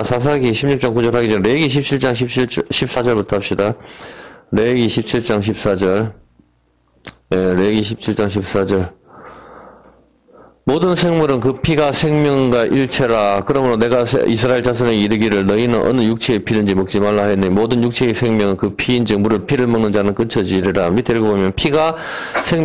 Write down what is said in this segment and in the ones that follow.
사사기 16장 9절 하기 전에 레위기 17장 14절부터 합시다. 레위기 17장 14절. 레위기 17장 14절. 모든 생물은 그 피가 생명과 일체라. 그러므로 내가 이스라엘 자손에게 이르기를 너희는 어느 육체의 피든지 먹지 말라 했네. 모든 육체의 생명은 그 피인즉 물을 피를 먹는 자는 끊쳐지리라. 밑에 읽어보면 피가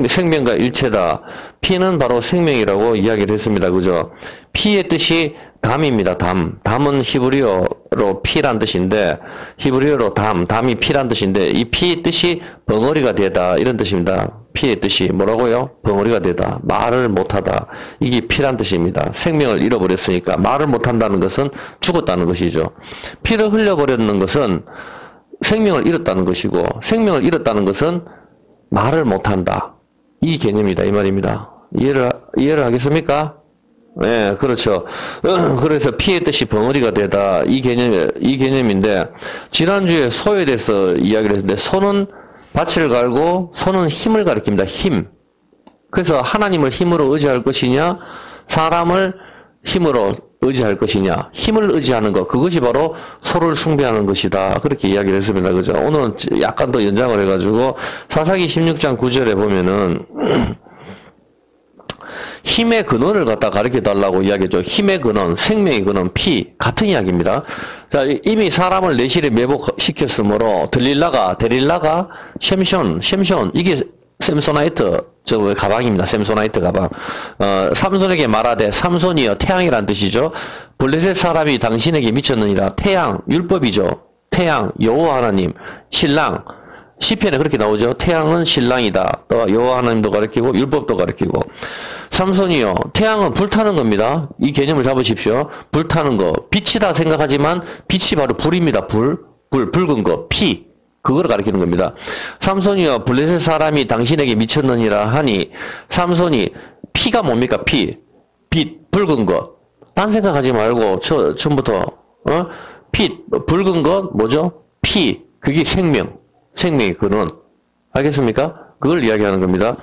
생명과 일체다. 피는 바로 생명이라고 이야기를 했습니다. 그죠? 피의 뜻이 담입니다. 담은 히브리어로 피란 뜻인데, 히브리어로 담이 피란 뜻인데, 이 피의 뜻이 벙어리가 되다 이런 뜻입니다. 피의 뜻이 뭐라고요? 벙어리가 되다, 말을 못하다. 이게 피란 뜻입니다. 생명을 잃어버렸으니까 말을 못한다는 것은 죽었다는 것이죠. 피를 흘려버렸는 것은 생명을 잃었다는 것이고, 생명을 잃었다는 것은 말을 못한다. 이 개념이다 이 말입니다. 이해를 하겠습니까? 네, 그렇죠. 그래서 피의 뜻이 벙어리가 되다. 이 개념인데, 지난주에 소에 대해서 이야기를 했는데, 소는 밭을 갈고, 소는 힘을 가리킵니다. 힘. 그래서 하나님을 힘으로 의지할 것이냐, 사람을 힘으로 의지할 것이냐, 힘을 의지하는 것, 그것이 바로 소를 숭배하는 것이다. 그렇게 이야기를 했습니다. 그죠? 오늘은 약간 더 연장을 해가지고, 사사기 16장 9절에 보면은, 힘의 근원을 갖다 가르쳐 달라고 이야기했죠. 힘의 근원, 생명의 근원, 피 같은 이야기입니다. 자, 이미 사람을 내실에 매복시켰으므로 데릴라가 셴숀 이게 샘소나이트 저 가방입니다. 샘소나이트 가방. 삼손에게 말하되 삼손이여 태양이란 뜻이죠. 블레셋 사람이 당신에게 미쳤느니라. 태양 율법이죠. 태양 여호와 하나님 신랑. 시편에 그렇게 나오죠. 태양은 신랑이다. 여호와 하나님도 가르치고 율법도 가르치고. 삼손이요. 태양은 불타는 겁니다. 이 개념을 잡으십시오. 불타는 거. 빛이다 생각하지만 빛이 바로 불입니다. 붉은 거. 피. 그걸 가리키는 겁니다. 삼손이요. 블레셋 사람이 당신에게 미쳤느니라 하니 삼손이 피가 뭡니까? 피. 빛. 붉은 것. 딴 생각하지 말고 처음부터 빛. 붉은 것 뭐죠? 피. 그게 생명의 근원. 알겠습니까? 그걸 이야기하는 겁니다.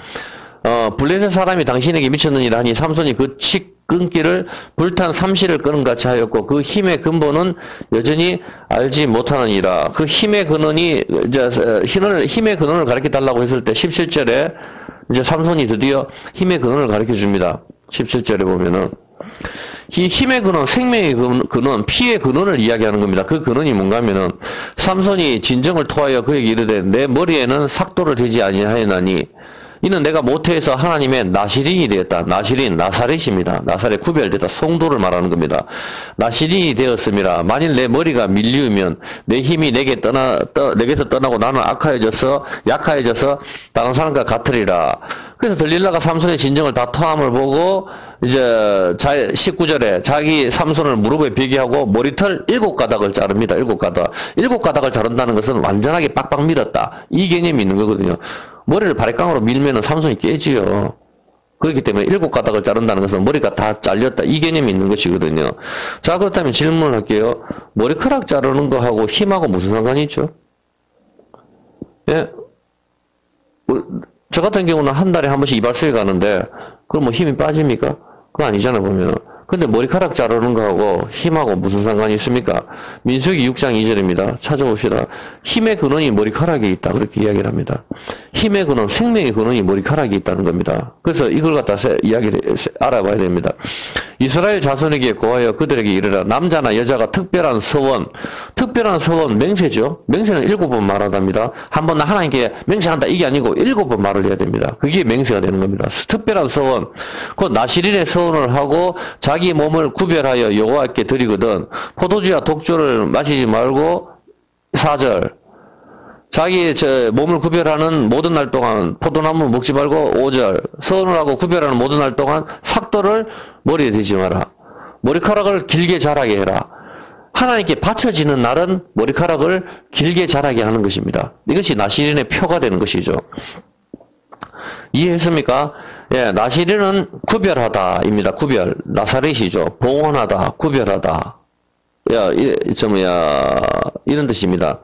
블레셋 사람이 당신에게 미쳤느니라 하니 삼손이 그 끊기를 불탄 삼시를 끄는 같이 하였고 그 힘의 근본은 여전히 알지 못하느니라. 그 힘의 근원이 힘의 근원을 가르쳐 달라고 했을 때 17절에 이제 삼손이 드디어 힘의 근원을 가르쳐 줍니다. 17절에 보면은 이 힘의 근원, 생명의 근원, 피의 근원을 이야기하는 겁니다. 그 근원이 뭔가 하면은 삼손이 진정을 토하여 그에게 이르되 내 머리에는 삭도를 대지 아니하였나니 이는 내가 모태에서 하나님의 나시린이 되었다. 나사렛입니다. 나사렛 구별되다. 성도를 말하는 겁니다. 나시린이 되었음이라. 만일 내 머리가 밀리우면 내 힘이 내게서 떠나고 나는 약하여져서 다른 사람과 같으리라. 그래서 들릴라가 삼손의 진정을 다 토함을 보고 이제 19절에 자기 삼손을 무릎에 베게 하고 머리털 7가닥을 자릅니다. 7가닥. 7가닥을 자른다는 것은 완전하게 빡빡 밀었다. 이 개념이 있는 거거든요. 머리를 바리깡으로 밀면은 삼손이 깨지요. 그렇기 때문에 7가닥을 자른다는 것은 머리가 다 잘렸다. 이 개념이 있는 것이거든요. 자, 그렇다면 질문을 할게요. 머리카락 자르는 거하고 힘하고 무슨 상관이 있죠? 예? 저 같은 경우는 한 달에 한 번씩 이발소에 가는데, 그럼 뭐 힘이 빠집니까? 그거 아니잖아, 보면. 근데 머리카락 자르는 거하고 힘하고 무슨 상관이 있습니까? 민수기 6장 2절입니다. 찾아봅시다. 힘의 근원이 머리카락에 있다. 그렇게 이야기를 합니다. 힘의 근원, 생명의 근원이 머리카락에 있다는 겁니다. 그래서 이걸 갖다 이야기를 알아봐야 됩니다. 이스라엘 자손에게 고하여 그들에게 이르라. 남자나 여자가 특별한 서원 맹세죠. 맹세는 7번 말한답니다. 한 번 하나님께 맹세한다 이게 아니고 7번 말을 해야 됩니다. 그게 맹세가 되는 겁니다. 특별한 서원, 곧 나시린의 서원을 하고 자기 몸을 구별하여 여호와께 드리거든 포도주와 독주를 마시지 말고 4절 자기 몸을 구별하는 모든 날 동안 포도나무 먹지 말고 5절 서원을 하고 구별하는 모든 날 동안 삭도를 머리에 대지 마라. 머리카락을 길게 자라게 해라. 하나님께 바쳐지는 날은 머리카락을 길게 자라게 하는 것입니다. 이것이 나시린의 표가 되는 것이죠. 이해했습니까? 예, 나시린은 구별하다입니다. 구별. 나사렛이죠. 봉헌하다, 구별하다. 이런 뜻입니다.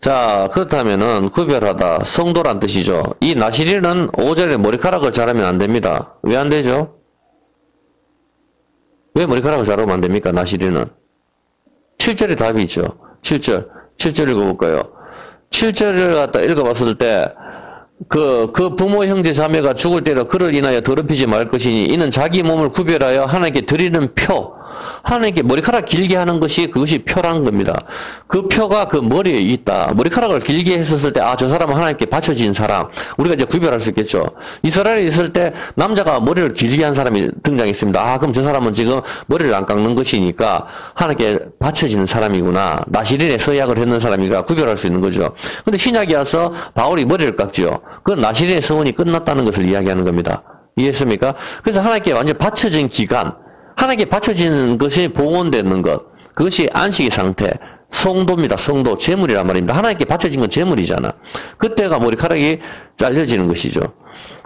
자, 그렇다면은 구별하다, 성도란 뜻이죠. 이 나시린은 5절에 머리카락을 자르면 안 됩니다. 왜 안 되죠? 왜 머리카락을 자르면 안 됩니까? 나시린은. 7절에 답이 있죠. 7절. 7절 읽어볼까요? 7절을 갖다 읽어봤을 때, 그 부모 형제 자매가 죽을 때로 그를 인하여 더럽히지 말 것이니 이는 자기 몸을 구별하여 하나님께 드리는 표, 하나님께 머리카락 길게 하는 것이 그것이 표라는 겁니다. 그 표가 그 머리에 있다. 머리카락을 길게 했었을 때, 아, 저 사람은 하나님께 바쳐진 사람. 우리가 이제 구별할 수 있겠죠. 이스라엘에 있을 때 남자가 머리를 길게 한 사람이 등장했습니다. 아, 그럼 저 사람은 지금 머리를 안 깎는 것이니까 하나님께 바쳐지는 사람이구나. 나시린에 서약을 했는 사람이니까 구별할 수 있는 거죠. 근데 신약에 와서 바울이 머리를 깎죠. 그건 나시린의 서원이 끝났다는 것을 이야기하는 겁니다. 이해했습니까? 그래서 하나님께 완전 바쳐진 기간, 하나님께 바쳐지는 것이 봉헌되는 것, 그것이 안식의 상태, 성도입니다. 성도, 제물이란 말입니다. 하나님께 바쳐진 건 제물이잖아. 그때가 머리카락이 잘려지는 것이죠.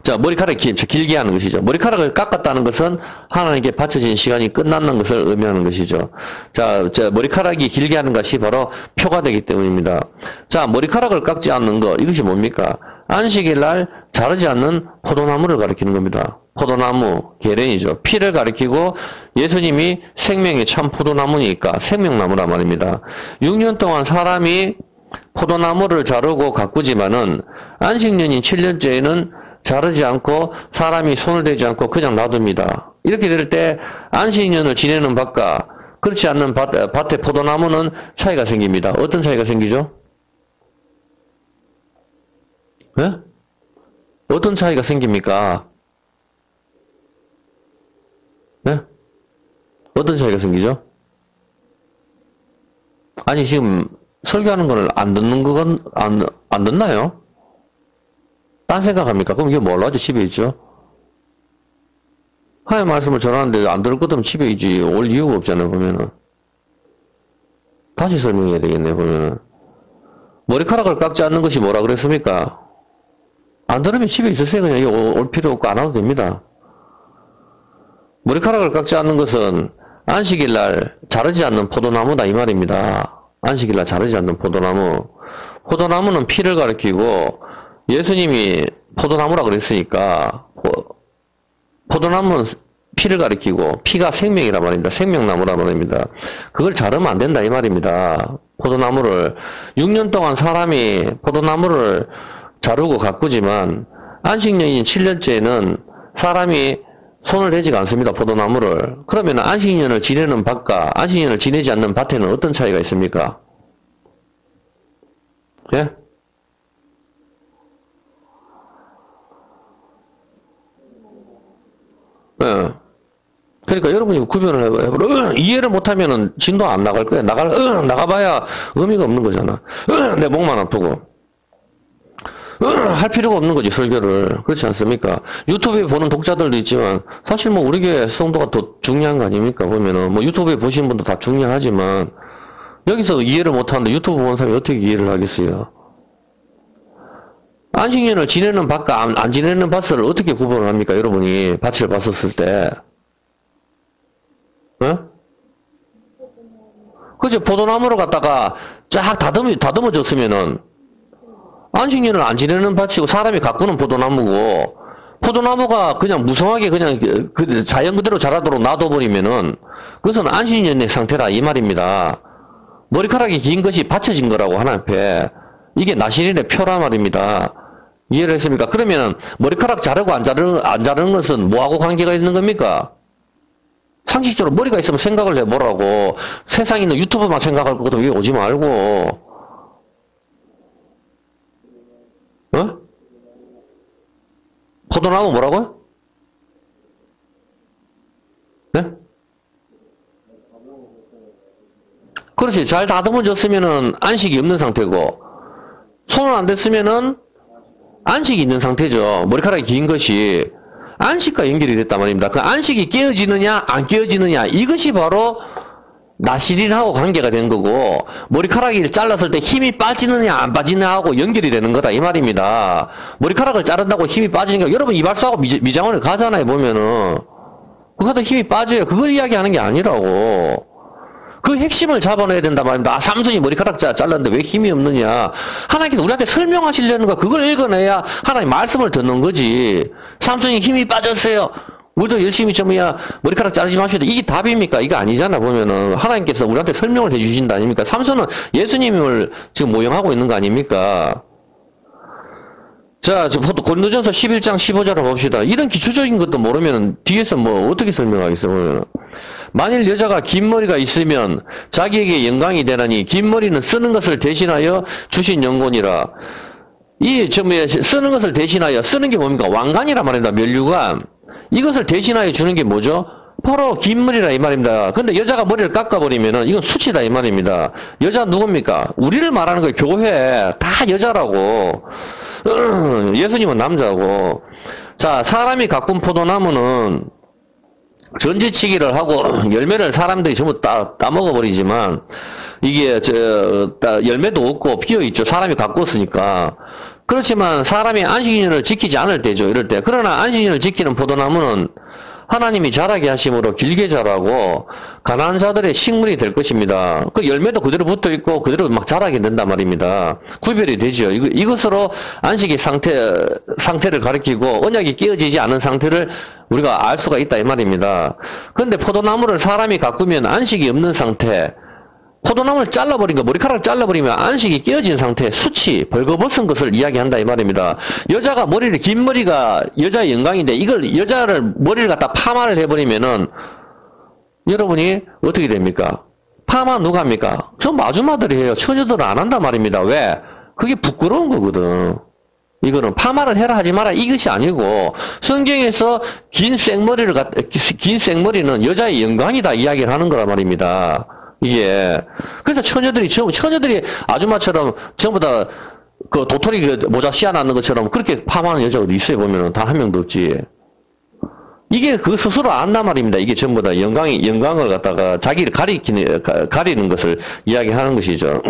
자, 머리카락이 길게 하는 것이죠. 머리카락을 깎았다는 것은 하나님께 바쳐진 시간이 끝났는 것을 의미하는 것이죠. 자, 머리카락이 길게 하는 것이 바로 표가 되기 때문입니다. 자, 머리카락을 깎지 않는 것, 이것이 뭡니까? 안식일 날 자르지 않는 포도나무를 가리키는 겁니다. 포도나무, 계ren이죠. 피를 가리키고 예수님이 생명의 참 포도나무니까 생명나무란 말입니다. 6년 동안 사람이 포도나무를 자르고 가꾸지만은 안식년인 7년째에는 자르지 않고 사람이 손을 대지 않고 그냥 놔둡니다. 이렇게 될 때 안식년을 지내는 밭과 그렇지 않는 밭의 포도나무는 차이가 생깁니다. 어떤 차이가 생기죠? 네? 어떤 차이가 생깁니까? 네? 어떤 차이가 생기죠? 아니, 지금 설교하는 거를 안 듣는 건, 안 듣나요? 딴 생각합니까? 그럼 이게 뭘로 하죠? 집에 있죠? 하나님 말씀을 전하는데 안 들을 것 같으면 집에 있지. 올 이유가 없잖아요, 보면은. 다시 설명해야 되겠네, 보면은. 머리카락을 깎지 않는 것이 뭐라 그랬습니까? 안 들으면 집에 있으세요. 그냥 이거 올 필요 없고 안 와도 됩니다. 머리카락을 깎지 않는 것은 안식일 날 자르지 않는 포도나무다 이 말입니다. 안식일 날 자르지 않는 포도나무. 포도나무는 피를 가리키고 예수님이 포도나무라 그랬으니까 포도나무는 피를 가리키고 피가 생명이란 말입니다. 생명나무란 말입니다. 그걸 자르면 안 된다 이 말입니다. 포도나무를 6년 동안 사람이 포도나무를 자르고 가꾸지만 안식년인 7년째에는 사람이 손을 대지가 않습니다. 포도나무를. 그러면 안식년을 지내는 밭과 안식년을 지내지 않는 밭에는 어떤 차이가 있습니까? 예? 예. 그러니까 여러분이 구별을 해봐요. 이해를 못하면은 진도 안 나갈 거야. 나가봐야 의미가 없는 거잖아. 내 목만 아프고. 할 필요가 없는 거지, 설교를. 그렇지 않습니까? 유튜브에 보는 독자들도 있지만, 사실 뭐 우리 교회 성도가 더 중요한 거 아닙니까? 보면은, 뭐 유튜브에 보시는 분도 다 중요하지만, 여기서 이해를 못하는데 유튜브 보는 사람이 어떻게 이해를 하겠어요? 안식년을 지내는 밭과 안 지내는 밭을 어떻게 구분을 합니까? 여러분이 밭을 봤었을 때. 어? 그죠? 포도나무를 갖다가 쫙 다듬어졌으면은, 안식년을 안 지내는 밭이고 사람이 가꾸는 포도나무고 포도나무가 그냥 무성하게 그냥 그 자연 그대로 자라도록 놔둬버리면은 그것은 안식년의 상태다 이 말입니다. 머리카락이 긴 것이 받쳐진 거라고 하나님 앞에 이게 나시린의 표란 말입니다. 이해를 했습니까? 그러면 머리카락 자르고 안 자르는 것은 뭐하고 관계가 있는 겁니까? 상식적으로 머리가 있으면 생각을 해보라고. 세상에 있는 유튜브만 생각할 것도 여기 오지 말고. 어? 포도나무 뭐라고요? 네? 그렇지. 잘 다듬어졌으면은 안식이 없는 상태고, 손을 안 댔으면은 안식이 있는 상태죠. 머리카락이 긴 것이 안식과 연결이 됐단 말입니다. 그 안식이 깨어지느냐, 안 깨어지느냐, 이것이 바로 나시린하고 관계가 된 거고, 머리카락이 잘랐을 때 힘이 빠지느냐 안 빠지느냐하고 연결이 되는 거다 이 말입니다. 머리카락을 자른다고 힘이 빠지니까 여러분 이발소하고 미장원에 가잖아요 보면은 그거 하다 힘이 빠져요. 그걸 이야기하는 게 아니라고. 그 핵심을 잡아내야 된단 말입니다. 아, 삼손이 머리카락 잘랐는데 왜 힘이 없느냐. 하나님께서 우리한테 설명하시려는 거, 그걸 읽어내야 하나님 말씀을 듣는 거지. 삼손이 힘이 빠졌어요. 우리도 열심히 뭐야 머리카락 자르지 맙시다. 이게 답입니까? 이거 아니잖아. 보면은 하나님께서 우리한테 설명을 해주신다 아닙니까? 삼손은 예수님을 지금 모형하고 있는 거 아닙니까? 자, 고린도전서 11장 15절을 봅시다. 이런 기초적인 것도 모르면 뒤에서 뭐 어떻게 설명하겠어 보면은. 만일 여자가 긴 머리가 있으면 자기에게 영광이 되나니 긴 머리는 쓰는 것을 대신하여 주신 영혼이라. 쓰는 것을 대신하여, 쓰는 게 뭡니까? 왕관이란 말입니다. 면류관. 이것을 대신하여 주는 게 뭐죠? 바로 긴 머리라 이 말입니다. 근데 여자가 머리를 깎아버리면은 이건 수치다 이 말입니다. 여자 누굽니까? 우리를 말하는 거예요. 교회. 다 여자라고. 예수님은 남자고. 자, 사람이 가꾼 포도나무는 전지치기를 하고 열매를 사람들이 전부 따먹어버리지만 이게 열매도 없고 비어있죠. 사람이 가꿨으니까. 그렇지만 사람이 안식일을 지키지 않을 때죠. 이럴 때. 그러나 안식일을 지키는 포도나무는 하나님이 자라게 하심으로 길게 자라고 가난한 자들의 식물이 될 것입니다. 그 열매도 그대로 붙어 있고 그대로 막 자라게 된단 말입니다. 구별이 되죠. 이것으로 안식의 상태를 가리키고 언약이 깨어지지 않은 상태를 우리가 알 수가 있다 이 말입니다. 그런데 포도나무를 사람이 가꾸면 안식이 없는 상태, 포도나무를 잘라버린 거, 머리카락을 잘라버리면 안식이 깨어진 상태, 수치, 벌거벗은 것을 이야기한다 이 말입니다. 여자가 긴 머리가 여자의 영광인데 이걸 여자를 머리를 갖다 파마를 해버리면은 여러분이 어떻게 됩니까? 파마 누가 합니까? 전 아줌마들이 해요. 처녀들은 안 한단 말입니다. 왜? 그게 부끄러운 거거든. 이거는 파마를 해라 하지 마라 이것이 아니고 성경에서 긴 생머리는 여자의 영광이다 이야기를 하는 거란 말입니다. 이게 그래서 처녀들이 아줌마처럼 전부 다 그 도토리 모자 씌워놨는 것처럼 그렇게 파마하는 여자가 어디 있어요? 보면은 단 한 명도 없지. 이게 그 스스로 안단 말입니다. 이게 전부 다 영광을 갖다가 자기를 가리는 것을 이야기하는 것이죠.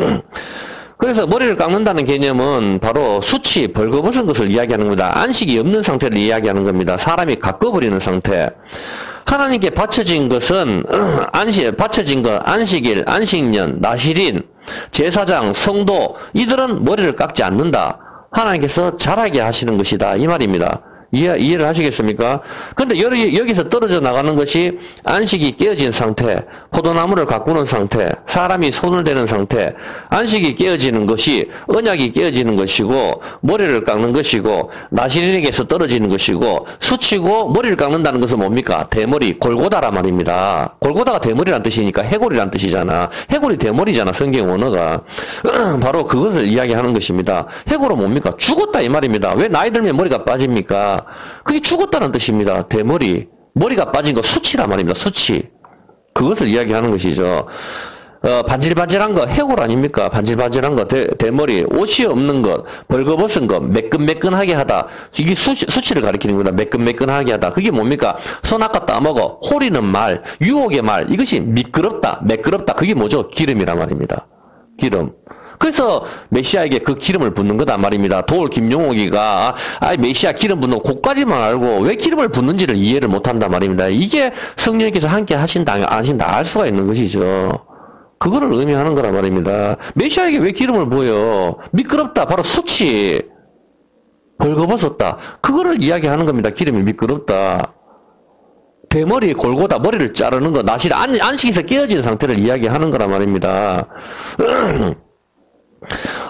그래서 머리를 깎는다는 개념은 바로 수치, 벌거벗은 것을 이야기하는 겁니다. 안식이 없는 상태를 이야기하는 겁니다. 사람이 가꿔버리는 상태. 하나님께 바쳐진 것은 안식일, 안식년, 나실인, 제사장, 성도 이들은 머리를 깎지 않는다. 하나님께서 자라게 하시는 것이다. 이 말입니다. 이해를 하시겠습니까? 근데 여기서 떨어져 나가는 것이 안식이 깨어진 상태, 포도나무를 가꾸는 상태, 사람이 손을 대는 상태, 안식이 깨어지는 것이 언약이 깨어지는 것이고 머리를 깎는 것이고 나시린에게서 떨어지는 것이고 수치고 머리를 깎는다는 것은 뭡니까? 대머리, 골고다란 말입니다. 골고다가 대머리란 뜻이니까 해골이란 뜻이잖아. 해골이 대머리잖아. 성경 원어가. 바로 그것을 이야기하는 것입니다. 해골은 뭡니까? 죽었다 이 말입니다. 왜 나이 들면 머리가 빠집니까? 그게 죽었다는 뜻입니다. 대머리. 머리가 빠진 거 수치란 말입니다. 수치. 그것을 이야기하는 것이죠. 반질반질한 거 해골 아닙니까? 반질반질한 거 대머리. 옷이 없는 것. 벌거벗은 것. 매끈매끈하게 하다. 이게 수치를 가리키는 겁니다. 매끈매끈하게 하다. 그게 뭡니까? 손 아까 따먹어. 호리는 말. 유혹의 말. 이것이 미끄럽다. 매끄럽다. 그게 뭐죠? 기름이란 말입니다. 기름. 그래서 메시아에게 그 기름을 붓는 거다 말입니다. 도올 김용옥이가 메시아 기름 붓는 그까지만 알고 왜 기름을 붓는지를 이해를 못한단 말입니다. 이게 성령님께서 함께 하신다 안 하신다 알 수가 있는 것이죠. 그거를 의미하는 거란 말입니다. 메시아에게 왜 기름을 부어요? 미끄럽다. 바로 수치. 벌거벗었다. 그거를 이야기하는 겁니다. 기름이 미끄럽다. 대머리 골고다 머리를 자르는 거 나실 안식에서 깨어진 상태를 이야기하는 거란 말입니다.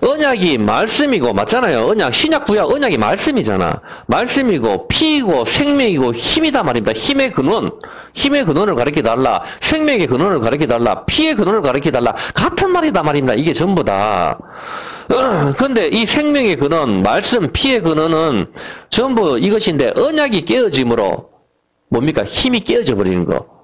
언약이 말씀이고 맞잖아요. 언약 신약 구약 언약이 말씀이잖아. 말씀이고 피이고 생명이고 힘이다 말입니다. 힘의 근원을 가르쳐 달라. 생명의 근원을 가르쳐 달라. 피의 근원을 가르쳐 달라. 같은 말이다 말입니다. 이게 전부 다. 근데 이 생명의 근원, 말씀, 피의 근원은 전부 이것인데 언약이 깨어짐으로 뭡니까? 힘이 깨어져 버리는 거.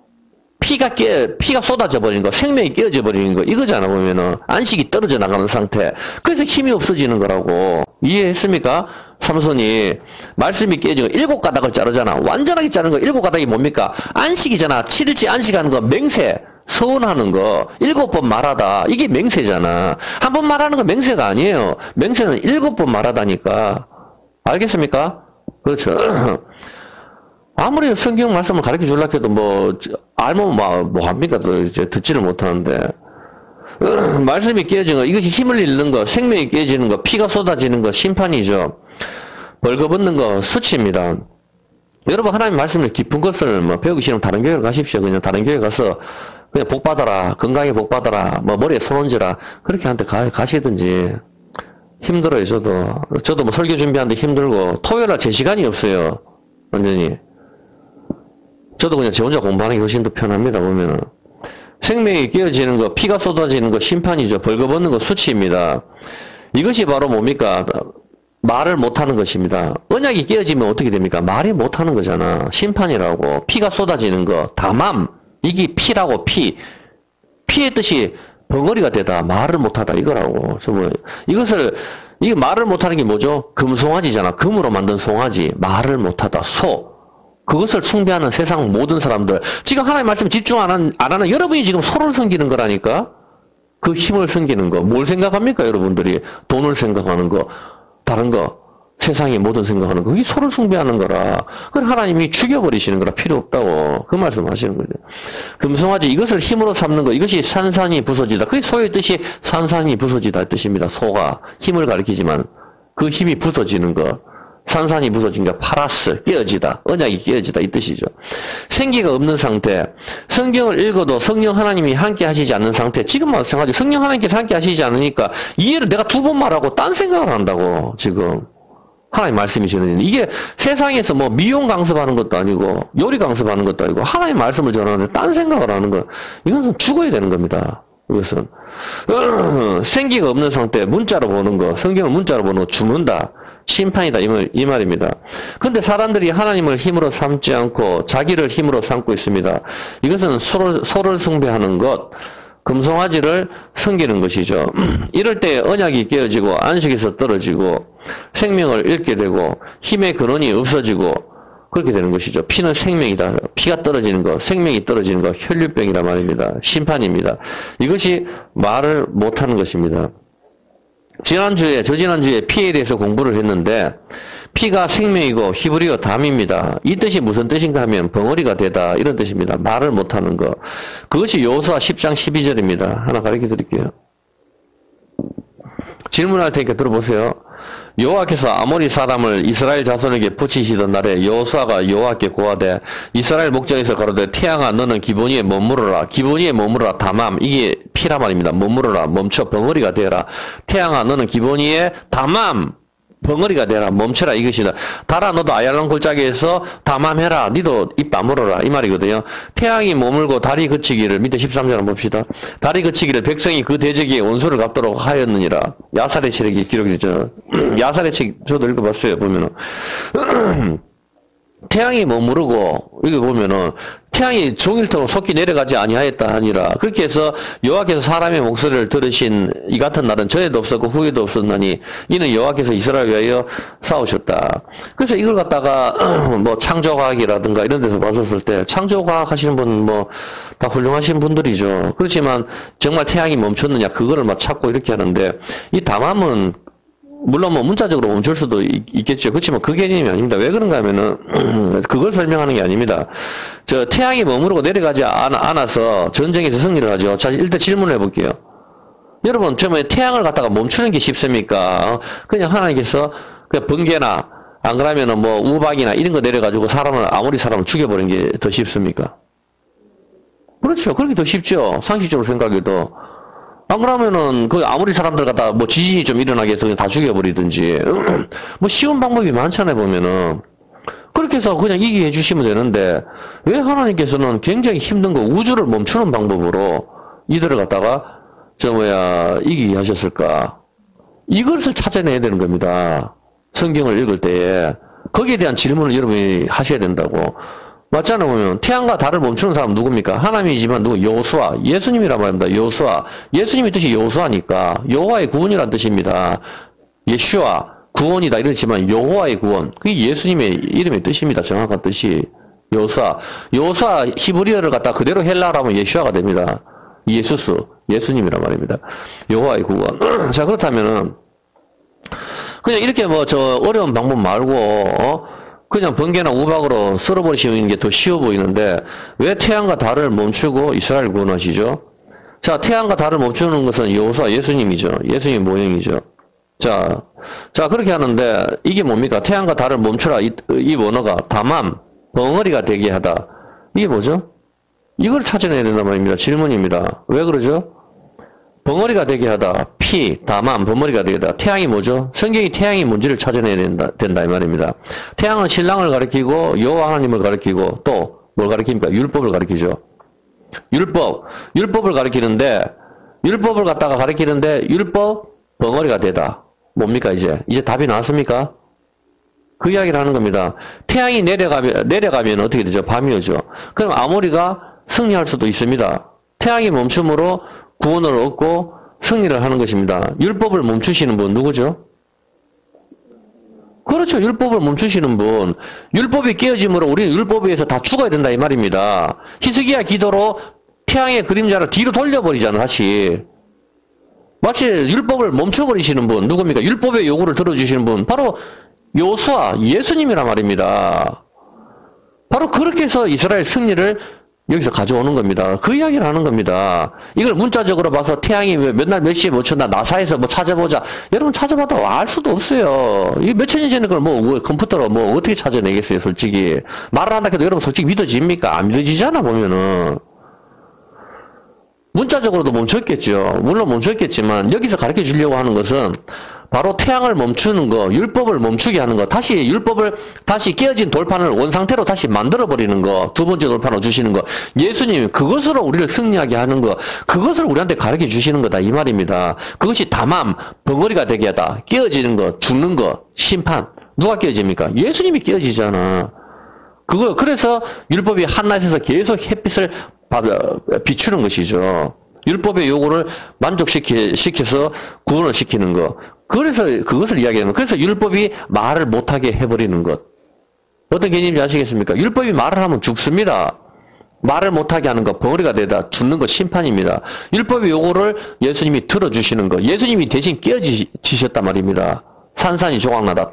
피가 쏟아져 버리는 거, 생명이 깨어져 버리는 거, 이거잖아, 보면은. 안식이 떨어져 나가는 상태. 그래서 힘이 없어지는 거라고. 이해했습니까? 삼손이, 말씀이 깨지고 7가닥을 자르잖아. 완전하게 자르는 거, 7가닥이 뭡니까? 안식이잖아. 7일째 안식하는 거, 맹세. 서운하는 거, 7번 말하다. 이게 맹세잖아. 한 번 말하는 건 맹세가 아니에요. 맹세는 7번 말하다니까. 알겠습니까? 그렇죠. 아무리 성경 말씀을 가르쳐 주려고 해도 알면 뭐 합니까? 이제 듣지를 못하는데. 말씀이 깨어진 거, 이것이 힘을 잃는 거, 생명이 깨지는 거, 피가 쏟아지는 거, 심판이죠. 벌거벗는 거, 수치입니다. 여러분 하나님 말씀을 깊은 것을 뭐 배우기 싫으면 다른 교회를 가십시오. 그냥 다른 교회 가서 그냥 복 받아라, 건강에 복 받아라, 뭐 머리에 손 얹어라 그렇게 한테 가시든지. 힘들어요. 저도 뭐 설교 준비하는데 힘들고 토요일날 제 시간이 없어요. 완전히. 저도 그냥 저 혼자 공부하는 게 훨씬 더 편합니다. 보면은 생명이 깨어지는 거, 피가 쏟아지는 거 심판이죠. 벌거벗는 거 수치입니다. 이것이 바로 뭡니까? 말을 못하는 것입니다. 언약이 깨어지면 어떻게 됩니까? 말이 못하는 거잖아. 심판이라고. 피가 쏟아지는 거. 담함. 이게 피라고 피. 피의 뜻이 벙어리가 되다. 말을 못하다. 이거라고. 이게 말을 못하는 게 뭐죠? 금송아지잖아. 금으로 만든 송아지. 말을 못하다. 소. 그것을 숭배하는 세상 모든 사람들. 지금 하나님 말씀 집중 안 하는 여러분이 지금 소를 섬기는 거라니까? 그 힘을 섬기는 거. 뭘 생각합니까? 여러분들이. 돈을 생각하는 거. 다른 거. 세상의 모든 생각하는 거. 그게 소를 숭배하는 거라. 그걸 하나님이 죽여버리시는 거라. 필요 없다고. 그 말씀 하시는 거죠. 금송아지 이것을 힘으로 삼는 거. 이것이 산산이 부서지다. 그게 소의 뜻이 산산이 부서지다 뜻입니다. 소가 힘을 가리키지만 그 힘이 부서지는 거. 산산이 부서진 게 파라스, 깨어지다. 언약이 깨어지다 이 뜻이죠. 생기가 없는 상태. 성경을 읽어도 성령 하나님이 함께 하시지 않는 상태. 지금 마찬가지. 성령 하나님께서 함께 하시지 않으니까 이해를 내가 두 번 말하고 딴 생각을 한다고 지금. 하나님 말씀이 전해지는 이게 세상에서 뭐 미용 강습하는 것도 아니고 요리 강습하는 것도 아니고 하나님 말씀을 전하는데 딴 생각을 하는 거. 이것은 죽어야 되는 겁니다. 이것은 생기가 없는 상태. 문자로 보는 거. 성경을 문자로 보는 거. 죽는다. 심판이다 이 말입니다. 그런데 사람들이 하나님을 힘으로 삼지 않고 자기를 힘으로 삼고 있습니다. 이것은 소를 숭배하는 것, 금송아지를 섬기는 것이죠. 이럴 때 언약이 깨어지고 안식에서 떨어지고 생명을 잃게 되고 힘의 근원이 없어지고 그렇게 되는 것이죠. 피는 생명이다. 피가 떨어지는 것, 생명이 떨어지는 것, 혈류병이란 말입니다. 심판입니다. 이것이 말을 못하는 것입니다. 저지난주에 피에 대해서 공부를 했는데, 피가 생명이고 히브리어 담입니다. 이 뜻이 무슨 뜻인가 하면 벙어리가 되다 이런 뜻입니다. 말을 못하는 것. 그것이 여호수아 10장 12절입니다. 하나 가르쳐 드릴게요. 질문할 테니까 들어보세요. 여호와께서 아모리 사람을 이스라엘 자손에게 붙이시던 날에 여호수아가 여호와께 고하되 이스라엘 목장에서 가로되 태양아 너는 기브니에 머무르라. 기브니에 머무르라. 담함. 이게 피라 말입니다. 머무르라. 멈춰. 벙어리가 되라. 태양아 너는 기브니에 담함. 벙어리가 되라. 멈춰라. 이것이다. 달아 너도 아얄론 골짜기에서 담함해라. 니도 입 다물어라. 이 말이거든요. 태양이 머물고 달이 그치기를 밑에 13절 한번 봅시다. 달이 그치기를 백성이 그 대적에 원수를 갚도록 하였느니라. 야살의 책이 기록이 되죠. 야살의 책 저도 읽어봤어요. 보면은 태양이 머무르고 여기 보면은 태양이 종일토록 속히 내려가지 아니하였다 하니라. 그렇게 해서 여호와께서 사람의 목소리를 들으신 이 같은 날은 전에도 없었고 후에도 없었나니 이는 여호와께서 이스라엘 위하여 싸우셨다. 그래서 이걸 갖다가 뭐 창조과학이라든가 이런 데서 봤었을 때 창조과학 하시는 분 뭐 다 훌륭하신 분들이죠. 그렇지만 정말 태양이 멈췄느냐 그거를 막 찾고 이렇게 하는데 이 담함은 물론 뭐 문자적으로 멈출 수도 있겠죠. 그렇지만 그 개념이 아닙니다. 왜 그런가 하면은 그걸 설명하는 게 아닙니다. 저 태양이 머무르고 내려가지 않아서 전쟁에서 승리를 하죠. 자, 일단 질문을 해볼게요. 여러분, 처음에 태양을 갖다가 멈추는 게 쉽습니까? 그냥 하나님께서 그냥 번개나 안 그러면은 뭐 우박이나 이런 거 내려가지고 아무리 사람을 죽여버리는 게 더 쉽습니까? 그렇죠. 그렇게 더 쉽죠. 상식적으로 생각해도. 안 그러면은, 아무리 사람들 갖다 뭐 지진이 좀 일어나게 해서 그냥 다 죽여버리든지. 뭐 쉬운 방법이 많잖아요, 보면은. 그렇게 해서 그냥 이기게 해주시면 되는데, 왜 하나님께서는 굉장히 힘든 거, 우주를 멈추는 방법으로 이들을 갖다가, 이기게 하셨을까? 이것을 찾아내야 되는 겁니다. 성경을 읽을 때에. 거기에 대한 질문을 여러분이 하셔야 된다고. 맞잖아, 보면. 태양과 달을 멈추는 사람은 누굽니까? 하나님이지만 여호수아. 예수님이란 말입니다. 여호수아. 예수님의 뜻이 여호수아니까. 여호와의 구원이란 뜻입니다. 예슈아. 구원이다. 이러지만 여호와의 구원. 그게 예수님의 이름의 뜻입니다. 정확한 뜻이. 여호수아. 여호수아 히브리어를 갖다 그대로 헬라어로 하면 예슈아가 됩니다. 예수스. 예수님이란 말입니다. 여호와의 구원. 자, 그렇다면은, 그냥 이렇게 어려운 방법 말고, 그냥 번개나 우박으로 썰어버리시는 게 더 쉬워 보이는데 왜 태양과 달을 멈추고 이스라엘 구원하시죠? 자, 태양과 달을 멈추는 것은 여호수아 예수님이죠. 예수님 모형이죠. 자 그렇게 하는데 이게 뭡니까? 태양과 달을 멈추라 이 원어가 담함 벙어리가 되게 하다. 이게 뭐죠? 이걸 찾아내야 된단 말입니다. 질문입니다. 왜 그러죠? 벙어리가 되게 하다. 피, 다만, 벙어리가 되게 하다. 태양이 뭐죠? 성경이 태양이 뭔지를 찾아내야 된다 이 말입니다. 태양은 신랑을 가리키고 여호와 하나님을 가리키고 또 뭘 가리킵니까? 율법을 가리키죠. 율법을 가리키는데 율법을 갖다가 가리키는데 율법 벙어리가 되다. 뭡니까 이제 답이 나왔습니까? 그 이야기를 하는 겁니다. 태양이 내려가면 어떻게 되죠? 밤이 오죠. 그럼 아모리가 승리할 수도 있습니다. 태양이 멈춤으로 구원을 얻고 승리를 하는 것입니다. 율법을 멈추시는 분 누구죠? 그렇죠. 율법을 멈추시는 분. 율법이 깨어짐으로 우리는 율법에 의해서 다 죽어야 된다 이 말입니다. 히스기야 기도로 태양의 그림자를 뒤로 돌려버리잖아 다시. 마치 율법을 멈춰버리시는 분 누굽니까? 율법의 요구를 들어주시는 분 바로 여호수아 예수님이란 말입니다. 바로 그렇게 해서 이스라엘 승리를 여기서 가져오는 겁니다. 그 이야기를 하는 겁니다. 이걸 문자적으로 봐서 태양이 몇 날 몇 시에 못 쳤나 나사에서 뭐 찾아보자. 여러분 찾아봐도 알 수도 없어요. 이 몇천 년 전에 그걸 뭐 컴퓨터로 뭐 어떻게 찾아내겠어요 솔직히. 말을 한다 해도 여러분 솔직히 믿어집니까? 안 믿어지잖아 보면은. 문자적으로도 멈췄겠죠. 물론 멈췄겠지만 여기서 가르쳐 주려고 하는 것은 바로 태양을 멈추는 거, 율법을 멈추게 하는 거, 율법을 다시 깨어진 돌판을 원상태로 다시 만들어버리는 거, 두 번째 돌판을 주시는 거, 예수님이 그것으로 우리를 승리하게 하는 거, 그것을 우리한테 가르쳐 주시는 거다, 이 말입니다. 그것이 다만, 벙어리가 되게 하다, 깨어지는 거, 죽는 거, 심판. 누가 깨어집니까? 예수님이 깨어지잖아. 그래서 율법이 한낮에서 계속 햇빛을 비추는 것이죠. 율법의 요구를 만족시켜서 구원을 시키는 것. 그래서 그것을 이야기하는 것. 그래서 율법이 말을 못하게 해버리는 것. 어떤 개념인지 아시겠습니까? 율법이 말을 하면 죽습니다. 말을 못하게 하는 것, 벙어리가 되다, 죽는 것, 심판입니다. 율법의 요구를 예수님이 들어주시는 것. 예수님이 대신 깨어지셨단 말입니다. 산산이 조각나다,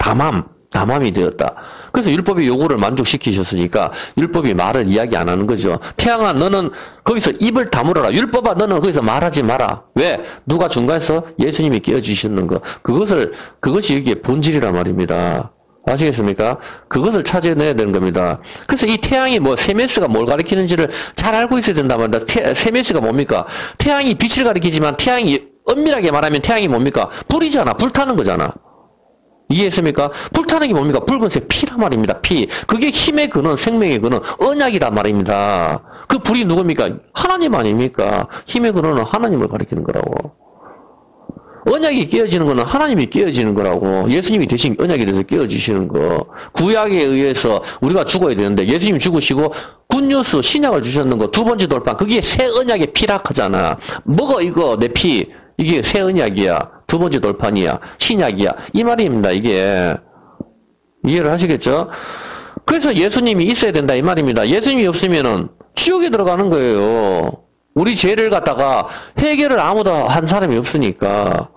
담함이 되었다. 그래서 율법의 요구를 만족시키셨으니까 율법이 말을 이야기 안 하는 거죠. 태양아 너는 거기서 입을 다물어라. 율법아 너는 거기서 말하지 마라. 왜? 누가 중간에서 예수님이 깨어지시는 거. 그것이 여기에 본질이란 말입니다. 아시겠습니까? 그것을 찾아내야 되는 겁니다. 그래서 이 태양이 세메스가 뭘 가리키는지를 잘 알고 있어야 된단 말입니다. 세메스가 뭡니까? 태양이 빛을 가리키지만 태양이 엄밀하게 말하면 태양이 뭡니까? 불이잖아. 불타는 거잖아. 이해했습니까? 불타는 게 뭡니까? 붉은색 피란 말입니다. 피. 그게 힘의 근원, 생명의 근원, 언약이란 말입니다. 그 불이 누굽니까? 하나님 아닙니까? 힘의 근원은 하나님을 가리키는 거라고. 언약이 깨어지는 거는 하나님이 깨어지는 거라고. 예수님이 대신 언약에 대해서 깨어지시는 거. 구약에 의해서 우리가 죽어야 되는데 예수님이 죽으시고 굿뉴스, 신약을 주셨는 거. 두 번째 돌판. 그게 새 언약의 피라크잖아. 먹어 이거 내 피. 이게 새 언약이야. 두 번째 돌판이야. 신약이야. 이 말입니다. 이게. 이해를 하시겠죠? 그래서 예수님이 있어야 된다. 이 말입니다. 예수님이 없으면은 지옥에 들어가는 거예요. 우리 죄를 갖다가 해결을 아무도 한 사람이 없으니까.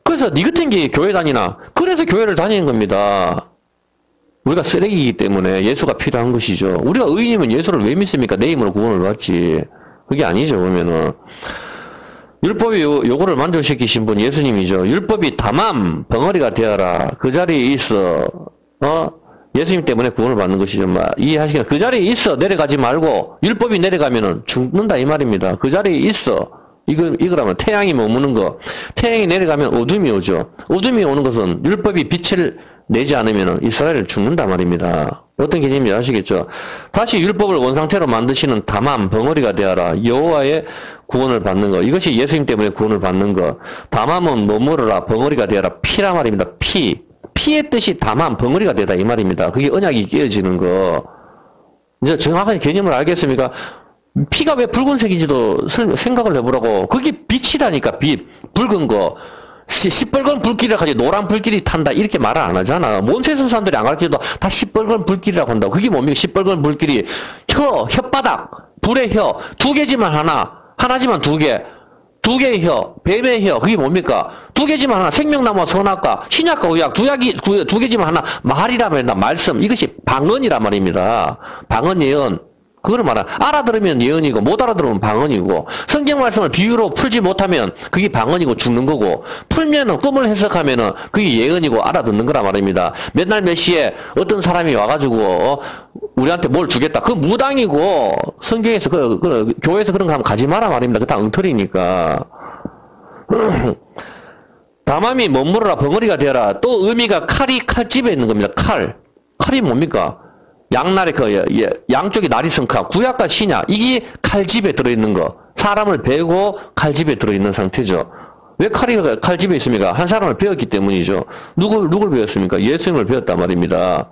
그래서 니 같은 게 교회 다니나? 그래서 교회를 다니는 겁니다. 우리가 쓰레기이기 때문에 예수가 필요한 것이죠. 우리가 의인이면 예수를 왜 믿습니까? 내 힘으로 구원을 받지. 그게 아니죠. 보면은. 율법의 요구를 만족시키신 분 예수님이죠. 율법이 다만 벙어리가 되어라. 그 자리에 있어. 예수님 때문에 구원을 받는 것이죠. 이해하시겠나? 그 자리에 있어. 내려가지 말고 율법이 내려가면은 죽는다 이 말입니다. 그 자리에 있어. 이거라면 태양이 머무는 거. 태양이 내려가면 어둠이 오죠. 어둠이 오는 것은 율법이 빛을 내지 않으면 이스라엘을 죽는다 말입니다. 어떤 개념인지 아시겠죠? 다시 율법을 원상태로 만드시는 다만 벙어리가 되어라. 여호와의 구원을 받는 거. 이것이 예수님 때문에 구원을 받는 거. 다만은 머무르라. 벙어리가 되어라. 피라 말입니다. 피의 뜻이 다만 벙어리가 되다 이 말입니다. 그게 언약이 깨어지는 거. 이제 정확한 개념을 알겠습니까? 피가 왜 붉은색인지도 생각을 해보라고. 그게 빛이라니까 빛. 붉은 거. 시뻘건 불길이라 하지 노란 불길이 탄다 이렇게 말을 안 하잖아. 몬세스 사람들이 안 가르쳐도 다 시뻘건 불길이라고 한다고. 그게 뭡니까? 시뻘건 불길이 혓바닥 불의 혀 두 개지만 하나지만 두 개의 혀 뱀의 혀 그게 뭡니까? 두 개지만 하나 생명나무와 선악과 신약과 의약 두 개지만 하나 말이라 말이다 말씀. 이것이 방언이란 말입니다. 방언 예언 그거를 알아들으면 예언이고 못 알아들으면 방언이고 성경 말씀을 비유로 풀지 못하면 그게 방언이고 죽는 거고 풀면은 꿈을 해석하면은 그게 예언이고 알아듣는 거란 말입니다. 맨날 몇 시에 어떤 사람이 와가지고 우리한테 뭘 주겠다. 그 무당이고 성경에서 교회에서 그런 거 하면 가지 마라 말입니다. 그거 다 엉터리니까. 담함이 머무르라 벙어리가 되어라. 또 의미가 칼집에 있는 겁니다. 칼이 뭡니까? 양날의 양쪽이 날이 쓴 칼, 구약과 신약, 이게 칼집에 들어있는 거. 사람을 베고 칼집에 들어있는 상태죠. 왜 칼집에 있습니까? 한 사람을 베었기 때문이죠. 누굴 베었습니까? 예수님을 베었단 말입니다.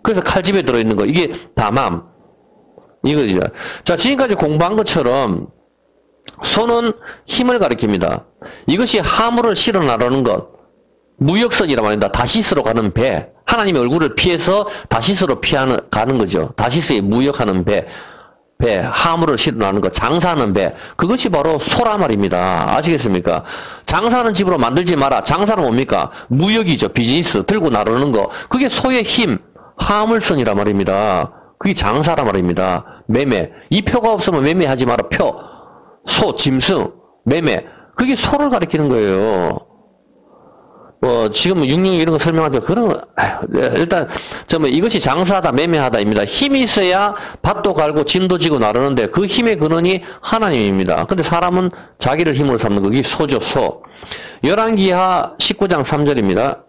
그래서 칼집에 들어있는 거, 이게 담함. 이거죠. 자, 지금까지 공부한 것처럼 손은 힘을 가리킵니다. 이것이 하물을 실어 나르는 것. 무역선이라 말입니다. 다시스로 가는 배. 하나님의 얼굴을 피해서 다시스로 가는 거죠. 다시스에 무역하는 배. 하물을 실어 나르는 것. 장사하는 배. 그것이 바로 소라 말입니다. 아시겠습니까? 장사하는 집으로 만들지 마라. 장사는 뭡니까? 무역이죠. 비즈니스. 들고 나르는 거. 그게 소의 힘. 하물선이라 말입니다. 그게 장사라 말입니다. 매매. 이 표가 없으면 매매하지 마라. 소, 짐승, 매매. 그게 소를 가리키는 거예요. 지금 666 이런 거 설명할 때 일단 이것이 장사하다 매매하다입니다. 힘이 있어야 밭도 갈고 짐도 지고 나르는데 그 힘의 근원이 하나님입니다. 근데 사람은 자기를 힘으로 삼는 거, 그게 소죠, 소. 열왕기하 19장 3절입니다.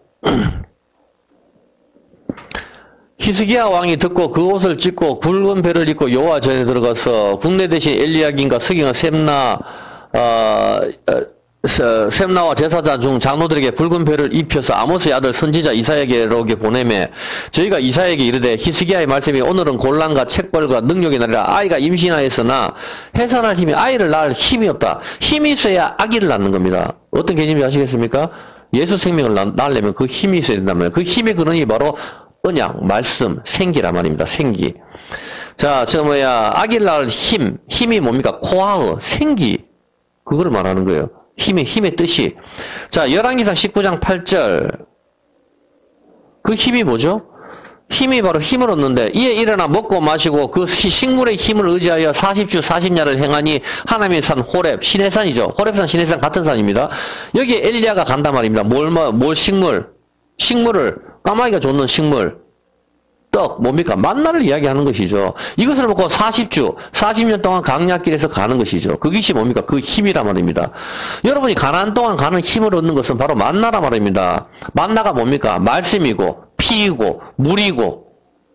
히스기야 왕이 듣고 그 옷을 찢고 굵은 배를 입고 여호와 전에 들어가서 국내 대신 엘리야긴과 스기가 셈나와 제사장 중 장로들에게 굵은 배를 입혀서 아모스의 아들 선지자 이사야에게로 보내매 저희가 이사야에게 이르되 히스기야의 말씀이 오늘은 곤란과 책벌과 능력이 나리라. 아이가 임신하였으나 해산할 힘이 아이를 낳을 힘이 없다. 힘이 있어야 아기를 낳는 겁니다. 어떤 개념인지 아시겠습니까? 예수 생명을 낳으려면 그 힘이 있어야 된단 말이에요. 그 힘의 근원이 바로 언약, 말씀, 생기란 말입니다. 생기. 자, 아기를 낳을 힘이 뭡니까? 코아의 생기. 그거를 말하는 거예요. 힘의 뜻이. 자, 열왕기상 19장 8절. 그 힘이 뭐죠? 힘이 바로 힘을 얻는데, 이에 일어나 먹고 마시고 그 식물의 힘을 의지하여 40주 40야를 행하니 하나님의 산 호렙, 신의 산이죠. 호렙산, 신의 산 같은 산입니다. 여기에 엘리야가 간단 말입니다. 식물을, 까마귀가 줬는 식물, 떡, 뭡니까? 만나를 이야기하는 것이죠. 이것을 먹고 40주, 40년 동안 강약길에서 가는 것이죠. 그것이 뭡니까? 그 힘이란 말입니다. 여러분이 가나안 동안 가는 힘을 얻는 것은 바로 만나란 말입니다. 만나가 뭡니까? 말씀이고, 피이고, 물이고,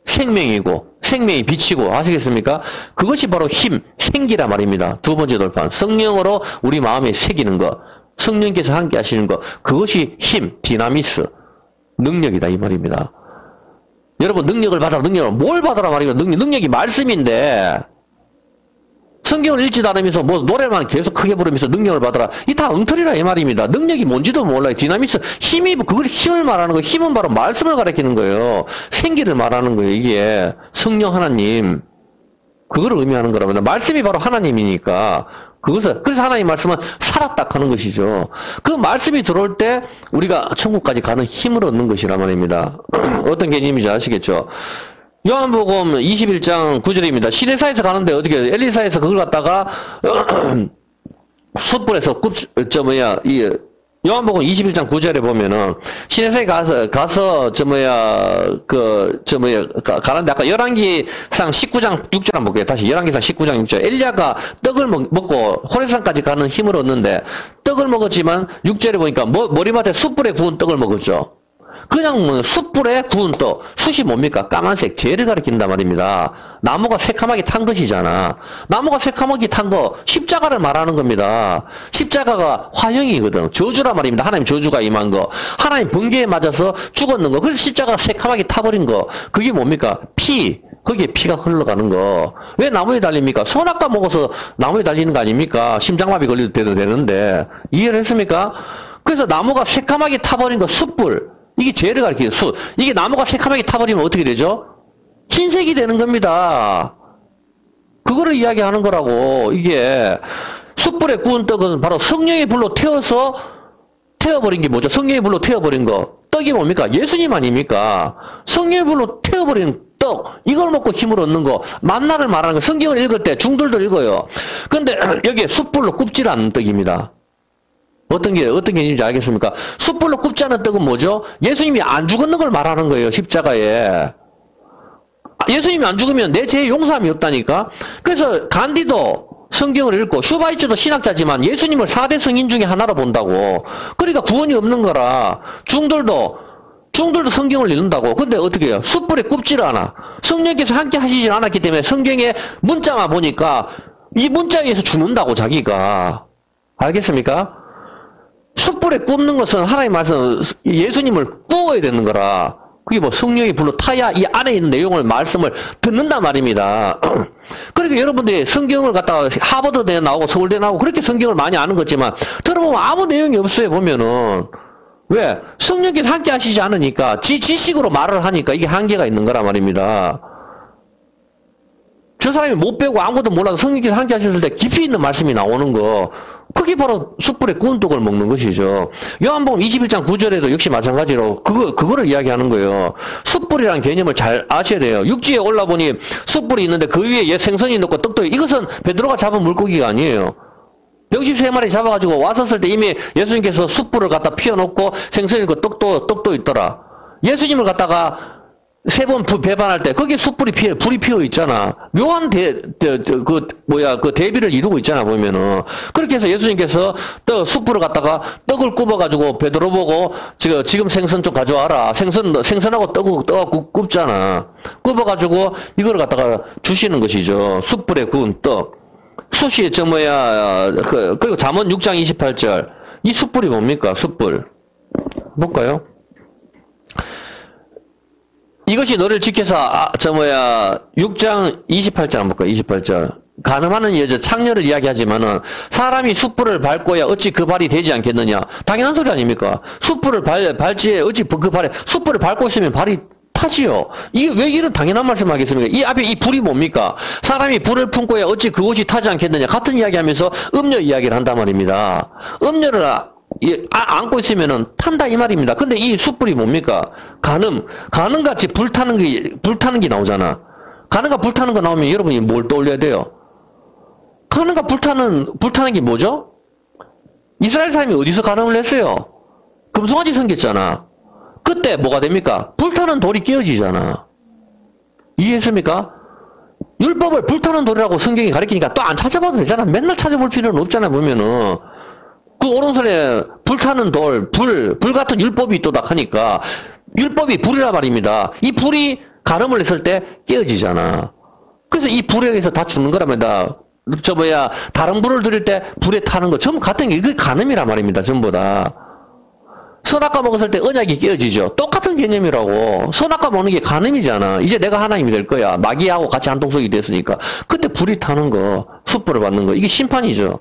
생명이고, 생명이 빛이고, 아시겠습니까? 그것이 바로 힘, 생기란 말입니다. 두 번째 돌판. 성령으로 우리 마음에 새기는 것, 성령께서 함께 하시는 것, 그것이 힘, 디나미스, 능력이다 이 말입니다. 여러분 능력을 받아라. 능력을 뭘 받아라 말입니다. 능력이 말씀인데 성경을 읽지도 않으면서 노래만 계속 크게 부르면서 능력을 받아라. 이 다 엉터리라 이 말입니다. 능력이 뭔지도 몰라요. 디나미스 그걸 힘을 말하는 거예요. 힘은 바로 말씀을 가리키는 거예요. 생기를 말하는 거예요. 이게 성령 하나님 그걸 의미하는 거랍니다. 말씀이 바로 하나님이니까 그래서 하나님 말씀은 살았다 하는 것이죠. 그 말씀이 들어올 때 우리가 천국까지 가는 힘을 얻는 것이란 말입니다. 어떤 개념인지 아시겠죠? 요한복음 21장 9절입니다. 시내사에서 가는데 어떻게 엘리사에서 그걸 갖다가 숯불에서 요한복음 21장 9절에 보면은 시내사에 가서 가는데 아까 열왕기상 19장 6절 한번 볼게요. 다시 열왕기상 19장 6절. 엘리야가 떡을 먹고 호레산까지 가는 힘을 얻는데 떡을 먹었지만 6절에 보니까 머리맡에 숯불에 구운 떡을 먹었죠. 그냥 숯불에 구운 떡. 숯이 뭡니까? 까만색 재를 가리킨단 말입니다. 나무가 새카맣게 탄 것이잖아. 나무가 새카맣게 탄 거 십자가를 말하는 겁니다. 십자가가 화형이거든. 저주란 말입니다. 하나님 저주가 임한 거. 하나님 번개에 맞아서 죽었는 거. 그래서 십자가가 새카맣게 타버린 거. 그게 뭡니까? 거기에 피가 흘러가는 거. 왜 나무에 달립니까? 선악과 먹어서 나무에 달리는 거 아닙니까? 심장마비 걸려도 되는데. 이해를 했습니까? 그래서 나무가 새카맣게 타버린 거 숯불. 이게 죄를 가리키는 숯. 이게 나무가 새카맣게 타버리면 어떻게 되죠? 흰색이 되는 겁니다. 그거를 이야기하는 거라고. 이게 숯불에 구운 떡은 바로 성령의 불로 태워버린 게 뭐죠? 성령의 불로 태워버린 거. 떡이 뭡니까? 예수님 아닙니까? 성령의 불로 태워버린 떡, 이걸 먹고 힘을 얻는 거, 만나를 말하는 거, 성경을 읽을 때 중들도 읽어요. 근데 여기에 숯불로 굽질 않는 떡입니다. 어떤 개념인지 알겠습니까? 숯불로 굽지 않은 떡은 뭐죠? 예수님이 안 죽었는 걸 말하는 거예요, 십자가에. 예수님이 안 죽으면 내 죄의 용서함이 없다니까? 그래서 간디도 성경을 읽고, 슈바이처도 신학자지만 예수님을 4대 성인 중에 하나로 본다고. 그러니까 구원이 없는 거라, 중들도 성경을 읽는다고. 근데 어떻게 해요? 숯불에 굽질 않아. 성령께서 함께 하시질 않았기 때문에 성경의 문자만 보니까 이 문자에 의해서 죽는다고, 자기가. 알겠습니까? 숯불에 굽는 것은 하나님 말씀, 예수님을 구워야 되는 거라. 그게 뭐 성령이 불러 타야 이 안에 있는 내용을, 말씀을 듣는단 말입니다. 그러니까 여러분들이 성경을 갖다가 하버드대 나오고 서울대 나오고 그렇게 성경을 많이 아는 거지만 들어보면 아무 내용이 없어요, 보면은. 왜? 성령께서 함께 하시지 않으니까, 지식으로 말을 하니까 이게 한계가 있는 거란 말입니다. 저 사람이 못 배우고 아무것도 몰라도 성령께서 함께 하셨을 때 깊이 있는 말씀이 나오는 거, 그게 바로 숯불에 구운 떡을 먹는 것이죠. 요한복음 21장 9절에도 역시 마찬가지로 그거를 이야기하는 거예요. 숯불이라는 개념을 잘 아셔야 돼요. 육지에 올라보니 숯불이 있는데 그 위에 생선이 넣고 떡도, 이것은 베드로가 잡은 물고기가 아니에요. 63마리 잡아가지고 왔었을 때 이미 예수님께서 숯불을 갖다 피워놓고 생선이 있고 떡도 있더라. 예수님을 갖다가 3번 배반할 때 거기에 불이 피어 있잖아. 묘한 그 대비를 이루고 있잖아, 보면은. 그렇게 해서 예수님께서 숯불을 갖다가 떡을 굽어가지고 베드로 보고 지금 생선 좀 가져와라. 생선하고 떡하고 굽잖아. 굽어가지고 이걸 갖다가 주시는 것이죠. 숯불에 구운 떡. 숯이 그리고 잠언 6장 28절. 이 숯불이 뭡니까? 숯불. 볼까요? 이것이 너를 지켜서 6장 28절 한번 볼까요? 28절. 가늠하는 여자 창녀를 이야기하지만은 사람이 숯불을 밟고야 어찌 그 발이 되지 않겠느냐. 당연한 소리 아닙니까? 숯불을 밟지에 어찌 그 발에, 숯불을 밟고 있으면 발이 타지요. 이게 왜 이런 당연한 말씀 하겠습니까? 이 앞에 이 불이 뭡니까? 사람이 불을 품고야 어찌 그것이 타지 않겠느냐. 같은 이야기 하면서 음료 이야기를 한단 말입니다. 음료를 안고 있으면은 탄다 이 말입니다. 근데 이 숯불이 뭡니까? 가늠같이 불타는 게 나오잖아. 가늠과 불타는 거 나오면 여러분이 뭘 떠올려야 돼요? 가늠과 불타는 게 뭐죠? 이스라엘 사람이 어디서 가늠을 했어요? 금송아지 섬겼잖아. 그때 뭐가 됩니까? 불타는 돌이 깨어지잖아. 이해했습니까? 율법을 불타는 돌이라고 성경이 가르치니까 또 안 찾아봐도 되잖아. 맨날 찾아볼 필요는 없잖아, 보면은. 그 오른손에 불타는 돌, 불 같은 율법이 있도다 하니까 율법이 불이라 말입니다. 이 불이 가늠을 했을 때 깨어지잖아. 그래서 이 불에 의해서 다 죽는 거랍니다. 다른 불을 들일 때 불에 타는 거 전부 같은 게, 그게 가늠이란 말입니다. 전부 다. 선악과 먹었을 때 언약이 깨어지죠. 똑같은 개념이라고. 선악과 먹는 게 가늠이잖아. 이제 내가 하나님이 될 거야. 마귀하고 같이 한통속이 됐으니까. 그때 불이 타는 거, 숯불을 받는 거, 이게 심판이죠.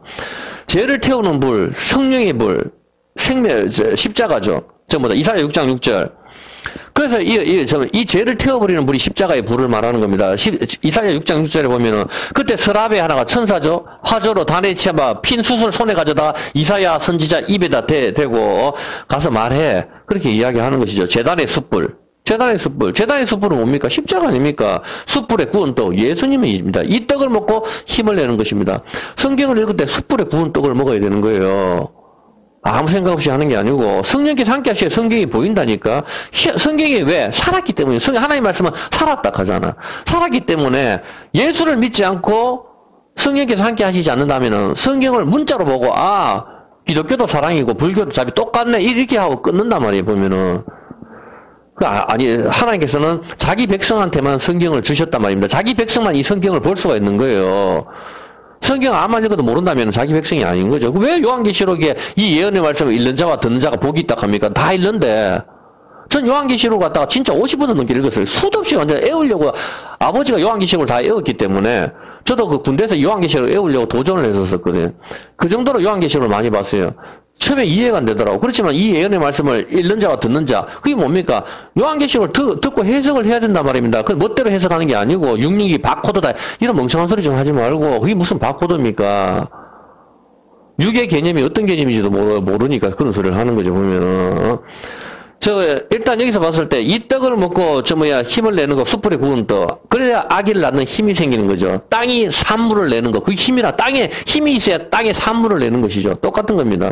죄를 태우는 불, 성령의 불, 십자가죠. 전부 다. 이사야 6장 6절. 그래서 이 죄를 태워버리는 불이 십자가의 불을 말하는 겁니다. 이사야 6장 6절에 보면은 그때 서랍에 하나가 천사죠. 화조로 단에 치아봐 핀 숯을 손에 가져다 이사야 선지자 입에다 대고 가서 말해. 그렇게 이야기하는 것이죠. 제단의 숯불. 제단의 숯불은 뭡니까? 십자가 아닙니까? 숯불에 구운 떡, 예수님입니다. 이 떡을 먹고 힘을 내는 것입니다. 성경을 읽을 때 숯불에 구운 떡을 먹어야 되는 거예요. 아무 생각 없이 하는 게 아니고 성령께서 함께 하셔야 성경이 보인다니까. 성경이 왜? 살았기 때문에. 하나님 말씀은 살았다 하잖아. 살았기 때문에 예수를 믿지 않고 성령께서 함께 하시지 않는다면은 성경을 문자로 보고 기독교도 사랑이고 불교도 자비 똑같네 이렇게 하고 끊는단 말이에요, 보면은. 아니, 하나님께서는 자기 백성한테만 성경을 주셨단 말입니다. 자기 백성만 이 성경을 볼 수가 있는 거예요. 성경 아무리 읽어도 모른다면 자기 백성이 아닌 거죠. 왜 요한계시록에 이 예언의 말씀을 읽는 자와 듣는 자가 복이 있다 합니까? 다 읽는데. 전 요한계시록 갖다가 진짜 50번 넘게 읽었어요. 수도 없이 완전 애우려고. 아버지가 요한계시록을 다 애웠기 때문에 저도 그 군대에서 요한계시록을 애우려고 도전을 했었거든요. 그 정도로 요한계시록을 많이 봤어요. 처음에 이해가 안 되더라고. 그렇지만 이 예언의 말씀을 읽는 자와 듣는 자, 그게 뭡니까? 요한계시록을 듣고 해석을 해야 된단 말입니다. 그 멋대로 해석하는 게 아니고 666이 바코드다. 이런 멍청한 소리 좀 하지 말고 그게 무슨 바코드입니까? 6의 개념이 어떤 개념인지도 모르니까 그런 소리를 하는 거죠, 보면은. 일단 여기서 봤을 때, 이 떡을 먹고, 힘을 내는 거, 숯불에 구운 떡. 그래야 아기를 낳는 힘이 생기는 거죠. 땅이 산물을 내는 거. 그게 힘이라, 땅에 힘이 있어야 땅에 산물을 내는 것이죠. 똑같은 겁니다.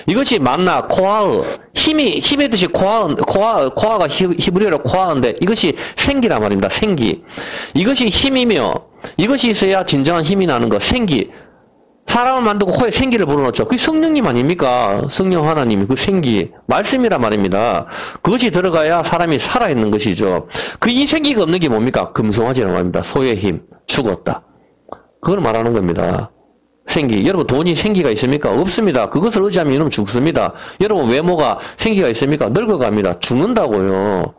이것이 만나, 코아의, 힘의 뜻이 코아가 히브리어로 코아인데, 이것이 생기란 말입니다. 생기. 이것이 힘이며, 이것이 있어야 진정한 힘이 나는 거, 생기. 사람을 만들고 코에 생기를 불어넣죠. 그게 성령님 아닙니까? 성령 하나님이 그 생기, 말씀이란 말입니다. 그것이 들어가야 사람이 살아있는 것이죠. 이 생기가 없는 게 뭡니까? 금송아지란 말입니다. 소의 힘, 죽었다. 그걸 말하는 겁니다. 생기. 여러분 돈이 생기가 있습니까? 없습니다. 그것을 의지하면 여러분 죽습니다. 여러분 외모가 생기가 있습니까? 늙어갑니다. 죽는다고요.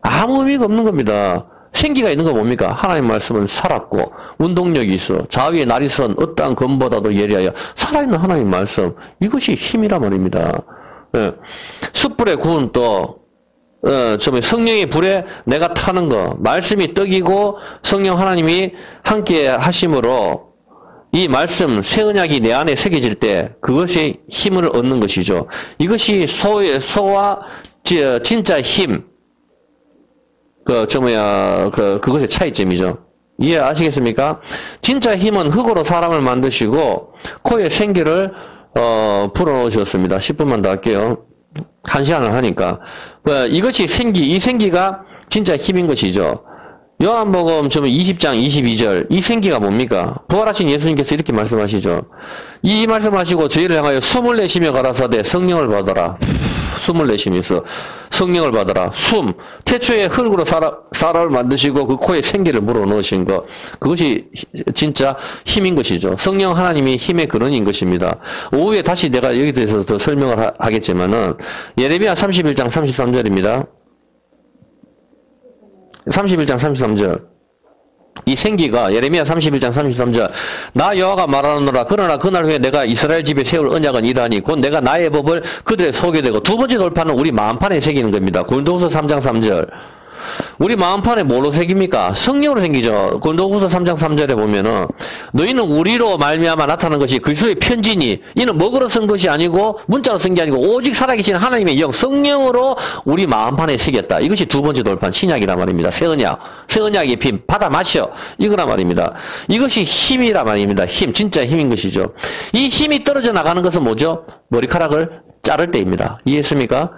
아무 의미가 없는 겁니다. 생기가 있는 건 뭡니까? 하나님 말씀은 살았고 운동력이 있어. 좌위에 날이 선 어떠한 검보다도 예리하여 살아있는 하나님 말씀. 이것이 힘이란 말입니다. 예. 숯불에 구운 떡, 성령의 불에 내가 타는 거. 말씀이 떡이고 성령 하나님이 함께 하심으로 이 말씀, 새 언약이 내 안에 새겨질 때 그것이 힘을 얻는 것이죠. 이것이 소와 진짜 힘. 그것의 차이점이죠. 이해하시겠습니까? 진짜 힘은 흙으로 사람을 만드시고, 코에 생기를, 불어넣으셨습니다. 10분만 더 할게요. 1시간을 하니까. 이것이 이 생기가 진짜 힘인 것이죠. 요한복음 20장 22절. 이 생기가 뭡니까? 부활하신 예수님께서 이렇게 말씀하시죠. 이 말씀하시고 저희를 향하여 숨을 내쉬며 가라사대 성령을 받아라. 숨을 내쉬면서 성령을 받아라. 숨. 태초에 흙으로 사람을 만드시고 그 코에 생기를 불어넣으신 것. 그것이 진짜 힘인 것이죠. 성령 하나님이 힘의 근원인 것입니다. 오후에 다시 내가 여기 대해서 더 설명을 하겠지만은 예레미야 31장 33절입니다. 31장 33절. 이 생기가 예레미야 31장 33절 나 여호와가 말하노라 그러나 그날 후에 내가 이스라엘 집에 세울 언약은 이러하니 곧 내가 나의 법을 그들의 속에 대고 두 번째 돌파는 우리 마음판에 새기는 겁니다. 고린도후서 3장 3절 우리 마음판에 뭘로 새깁니까? 성령으로 생기죠. 고린도후서 3장 3절에 보면은 너희는 우리로 말미암아 나타난 것이 그리스도의 편지니 이는 먹으러 쓴 것이 아니고 문자로 쓴 게 아니고 오직 살아계신 하나님의 영 성령으로 우리 마음판에 새겼다. 이것이 두 번째 돌판 신약이란 말입니다. 새 언약의 피 받아 마셔 이거란 말입니다. 이것이 힘이란 말입니다. 힘 진짜 힘인 것이죠. 이 힘이 떨어져 나가는 것은 뭐죠? 머리카락을 자를 때입니다. 이해했습니까?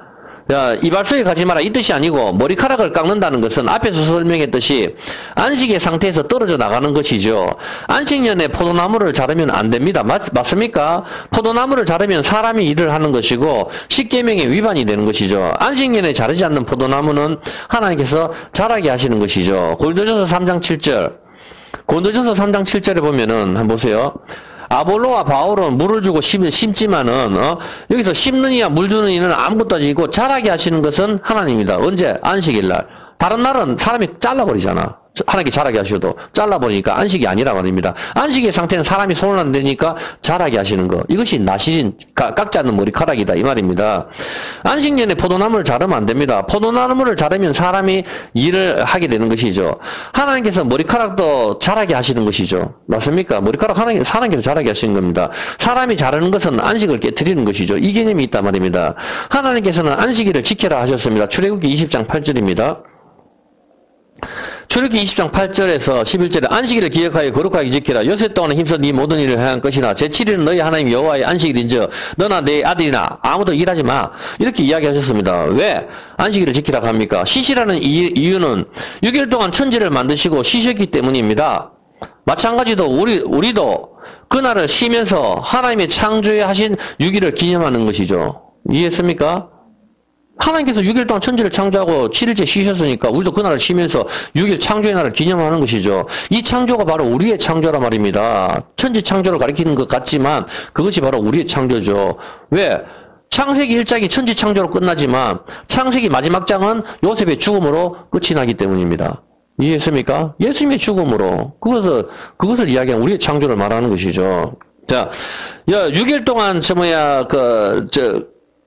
야, 이발소에 가지 마라 이 뜻이 아니고 머리카락을 깎는다는 것은 앞에서 설명했듯이 안식의 상태에서 떨어져 나가는 것이죠. 안식년에 포도나무를 자르면 안 됩니다. 맞습니까? 포도나무를 자르면 사람이 일을 하는 것이고 십계명의 위반이 되는 것이죠. 안식년에 자르지 않는 포도나무는 하나님께서 자라게 하시는 것이죠. 고린도전서 3장 7절 고린도전서 3장 7절에 보면은 한번 보세요. 아볼로와 바울은 물을 주고 심지만은 여기서 심는 이와 물 주는 이는 아무것도 아니고 자라게 하시는 것은 하나님입니다. 언제? 안식일 날. 다른 날은 사람이 잘라버리잖아. 하나님께 자라게 하셔도 잘라버리니까 안식이 아니라 말입니다. 안식의 상태는 사람이 손을 안 대니까 자라게 하시는 거. 이것이 나시린 깎지 않는 머리카락이다 이 말입니다. 안식년에 포도나무를 자르면 안 됩니다. 포도나무를 자르면 사람이 일을 하게 되는 것이죠. 하나님께서 머리카락도 자라게 하시는 것이죠. 맞습니까? 머리카락 하나님께서 자라게 하시는 겁니다. 사람이 자르는 것은 안식을 깨트리는 것이죠. 이 개념이 있단 말입니다. 하나님께서는 안식일을 지켜라 하셨습니다. 출애굽기 20장 8절입니다. 출애굽기 20장 8절에서 11절에 안식일을 기억하여 거룩하게 지키라. 여섯 동안은 힘써 네 모든 일을 행할 것이나 제7일은 너희 하나님 여호와의 안식일인즉 너나 네 아들이나 아무도 일하지 마. 이렇게 이야기하셨습니다. 왜 안식일을 지키라고 합니까? 쉬시라는 이유는 6일 동안 천지를 만드시고 쉬셨기 때문입니다. 마찬가지로 우리도 그날을 쉬면서 하나님의 창조에 하신 6일을 기념하는 것이죠. 이해했습니까? 하나님께서 6일 동안 천지를 창조하고 7일째 쉬셨으니까 우리도 그날을 쉬면서 6일 창조의 날을 기념하는 것이죠. 이 창조가 바로 우리의 창조란 말입니다. 천지 창조를 가리키는 것 같지만 그것이 바로 우리의 창조죠. 왜? 창세기 1장이 천지 창조로 끝나지만 창세기 마지막 장은 요셉의 죽음으로 끝이 나기 때문입니다. 이해했습니까? 예수님의 죽음으로 그것을 이야기한 우리의 창조를 말하는 것이죠. 자, 6일 동안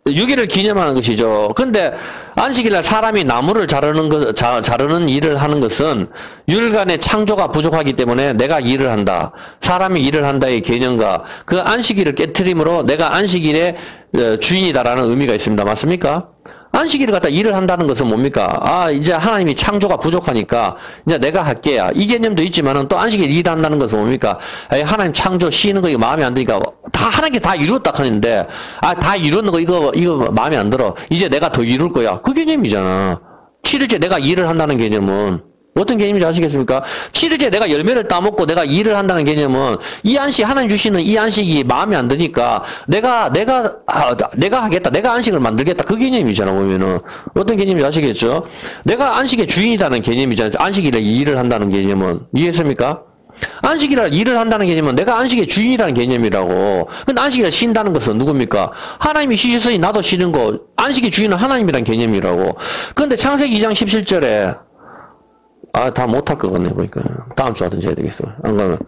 6일을 기념하는 것이죠. 근데 안식일날 사람이 나무를 자르는 일을 하는 것은 6일간의 창조가 부족하기 때문에 내가 일을 한다. 사람이 일을 한다의 개념과 그 안식일을 깨트림으로 내가 안식일의 주인이다라는 의미가 있습니다. 맞습니까? 안식일을 갖다 일을 한다는 것은 뭡니까? 아, 이제 하나님이 창조가 부족하니까 이제 내가 할게야. 이 개념도 있지만은 또 안식일 일한다는 것은 뭡니까? 에이, 하나님 창조 쉬는 거 이거 마음에 안 드니까 다 하나님께 다 이루었다 하는데 아, 다 이루는 거 이거 마음에 안 들어. 이제 내가 더 이룰 거야. 그 개념이잖아. 7일째 내가 일을 한다는 개념은 어떤 개념인지 아시겠습니까? 7일째 내가 열매를 따먹고 내가 일을 한다는 개념은 이 안식, 하나님 주시는 이 안식이 마음에 안 드니까 내가 하겠다. 내가 안식을 만들겠다. 그 개념이잖아, 보면은. 어떤 개념인지 아시겠죠? 내가 안식의 주인이라는 개념이잖아요. 안식일에 일을 한다는 개념은. 이해했습니까? 안식이라 일을 한다는 개념은 내가 안식의 주인이라는 개념이라고. 근데 안식일에 쉰다는 것은 누굽니까? 하나님이 쉬셨으니 나도 쉬는 거. 안식의 주인은 하나님이라는 개념이라고. 근데 창세기 2장 17절에 아, 다 못할 것 같네, 보니까. 다음 주 하든지 해야 되겠어. 안 가면.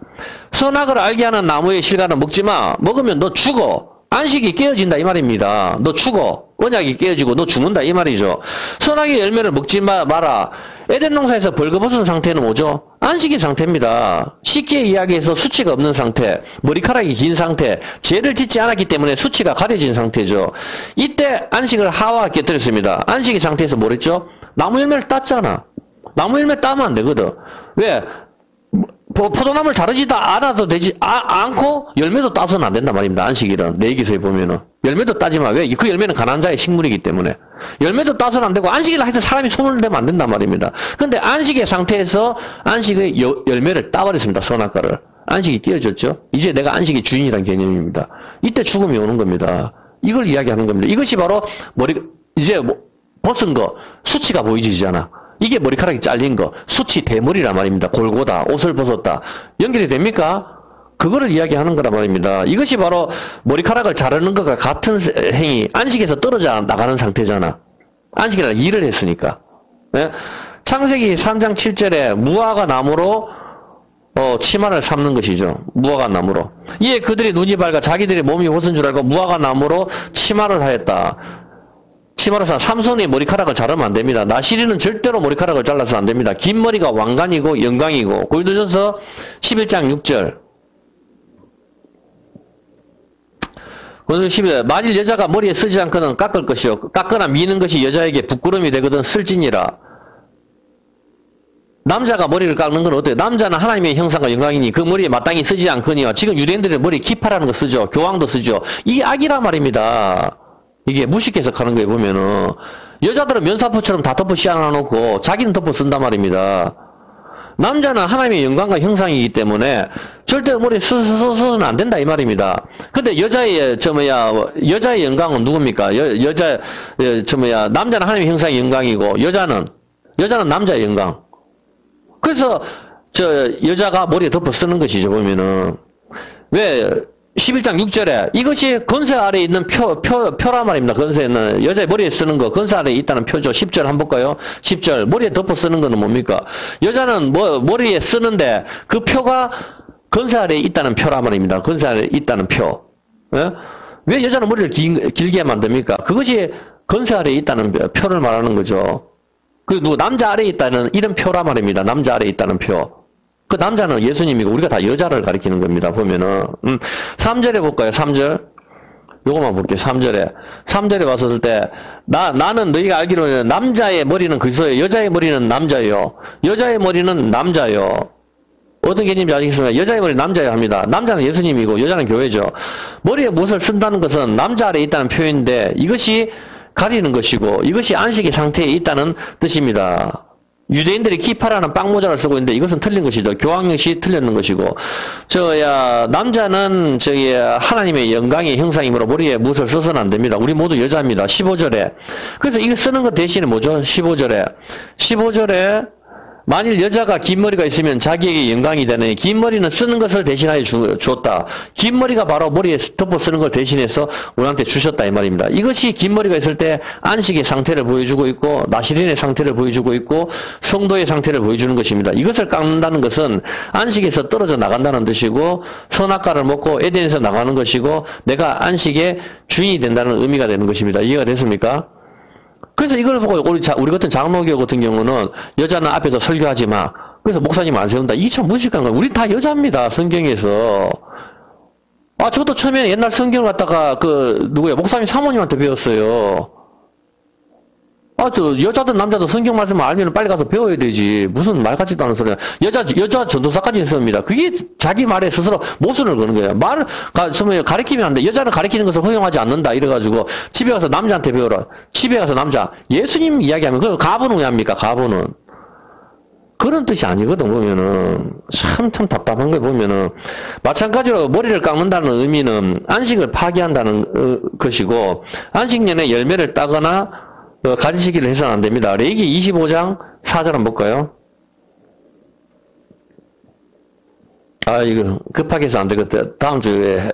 선악을 알게 하는 나무의 실과는 먹지 마. 먹으면 너 죽어. 안식이 깨어진다, 이 말입니다. 너 죽어. 언약이 깨어지고 너 죽는다, 이 말이죠. 선악의 열매를 먹지 마라. 에덴 농사에서 벌거벗은 상태는 뭐죠? 안식의 상태입니다. 쉽게 이야기해서 수치가 없는 상태, 머리카락이 긴 상태, 죄를 짓지 않았기 때문에 수치가 가려진 상태죠. 이때 안식을 하와가 깨뜨렸습니다. 안식의 상태에서 뭘 했죠? 나무 열매를 땄잖아. 나무 열매 따면 안 되거든. 왜? 포도나무를 자르지도 않아도 되지, 않고 열매도 따서는 안 된단 말입니다. 안식일은. 내 얘기서에 보면은. 열매도 따지 마. 왜? 그 열매는 가난한 자의 식물이기 때문에. 열매도 따서는 안 되고, 안식일을 하여튼 사람이 손을 대면 안 된단 말입니다. 근데 안식의 상태에서 안식의 열매를 따버렸습니다. 선악과를. 안식이 끼어졌죠? 이제 내가 안식의 주인이라는 개념입니다. 이때 죽음이 오는 겁니다. 이걸 이야기하는 겁니다. 이것이 바로 이제 벗은 거, 수치가 보이지잖아. 이게 머리카락이 잘린 거, 수치 대머리란 말입니다. 골고다, 옷을 벗었다. 연결이 됩니까? 그거를 이야기하는 거란 말입니다. 이것이 바로 머리카락을 자르는 것과 같은 행위, 안식에서 떨어져 나가는 상태잖아. 안식이라는 일을 했으니까. 네? 창세기 3장 7절에 무화과 나무로 치마를 삼는 것이죠. 무화과 나무로. 이에 그들이 눈이 밝아 자기들의 몸이 벗은 줄 알고 무화과 나무로 치마를 하였다. 치마로서 삼손이 머리카락을 자르면 안 됩니다. 나시리는 절대로 머리카락을 잘라서 안 됩니다. 긴 머리가 왕관이고 영광이고. 고린도전서 11장 6절. 고린도전서 11절. 만일 여자가 머리에 쓰지 않거든 깎을 것이요. 깎거나 미는 것이 여자에게 부끄러움이 되거든 쓸지니라. 남자가 머리를 깎는 건 어때요? 남자는 하나님의 형상과 영광이니 그 머리에 마땅히 쓰지 않거니와. 지금 유대인들은 머리 키파라는 거 쓰죠. 교황도 쓰죠. 이게 악이란 말입니다. 이게 무식 해석하는 거에 보면은 여자들은 면사포처럼 다 덮어 씌워놓고 자기는 덮어 쓴단 말입니다. 남자는 하나님의 영광과 형상이기 때문에 절대 머리에 써서는 안 된다 이 말입니다. 근데 여자의 영광은 누굽니까? 남자는 하나님의 형상의 영광이고 여자는 남자의 영광. 그래서 여자가 머리에 덮어 쓰는 것이죠 보면은. 왜? 11장 6절에 이것이 건세 아래에 있는 표란 말입니다. 건세는 여자의 머리에 쓰는 거 건세 아래에 있다는 표죠. 10절 한번 볼까요? 10절 머리에 덮어 쓰는 거는 뭡니까? 여자는 머리에 쓰는데 그 표가 건세 아래에 있다는 표란 말입니다. 건세 아래에 있다는 표. 예? 왜 여자는 머리를 길게 만듭니까? 그것이 건세 아래에 있다는 표를 말하는 거죠. 남자 아래에 있다는 이런 표란 말입니다. 남자 아래에 있다는 표. 그 남자는 예수님이고 우리가 다 여자를 가리키는 겁니다. 보면은 3절에 볼까요? 3절. 요거만 볼게요. 3절에 왔을 때 나는 너희가 알기로는 남자의 머리는 그리스도예요. 여자의 머리는 남자예요. 여자의 머리는 남자예요. 어떤 개념인지 아시겠습니까? 여자의 머리는 남자예요 합니다. 남자는 예수님이고 여자는 교회죠. 머리에 무엇을 쓴다는 것은 남자 아래에 있다는 표현인데 이것이 가리는 것이고 이것이 안식의 상태에 있다는 뜻입니다. 유대인들이 키파라는 빵모자를 쓰고 있는데 이것은 틀린 것이죠. 교황역시 틀렸는 것이고 남자는 하나님의 영광의 형상이므로 머리에 무엇을 써서는 안 됩니다. 우리 모두 여자입니다. 15절에. 그래서 이거 쓰는 것 대신에 뭐죠? 15절에 만일 여자가 긴 머리가 있으면 자기에게 영광이 되느니 긴 머리는 쓰는 것을 대신하여 주었다. 긴 머리가 바로 머리에 덮어 쓰는 걸 대신해서 우리한테 주셨다 이 말입니다. 이것이 긴 머리가 있을 때 안식의 상태를 보여주고 있고 나시린의 상태를 보여주고 있고 성도의 상태를 보여주는 것입니다. 이것을 깎는다는 것은 안식에서 떨어져 나간다는 뜻이고 선악과를 먹고 에덴에서 나가는 것이고 내가 안식의 주인이 된다는 의미가 되는 것입니다. 이해가 됐습니까? 그래서 이걸 보고 우리 같은 장로교 같은 경우는 여자는 앞에서 설교하지 마. 그래서 목사님 안 세운다. 이게 참 무식한 거예요. 우리 다 여자입니다. 성경에서. 저것도 처음에 옛날 성경을 갖다가 목사님 사모님한테 배웠어요. 여자든 남자든 성경 말씀을 알면 빨리 가서 배워야 되지. 무슨 말 같지도 않은 소리야. 여자 전도사까지 있습니다. 그게 자기 말에 스스로 모순을 거는 거예요. 가르치면 안 돼. 여자를 가르치는 것을 허용하지 않는다. 이래가지고 집에 가서 남자한테 배워라. 집에 가서 남자. 예수님 이야기하면 그 가부는 왜 합니까? 가부는. 그런 뜻이 아니거든, 보면은. 참 답답한 거 보면은. 마찬가지로 머리를 깎는다는 의미는 안식을 파기한다는 것이고, 안식년에 열매를 따거나, 가지시기를 해서는 안 됩니다. 레위기 25장 4절 한번 볼까요? 이거 급하게 해서 안 되겠다. 다음 주에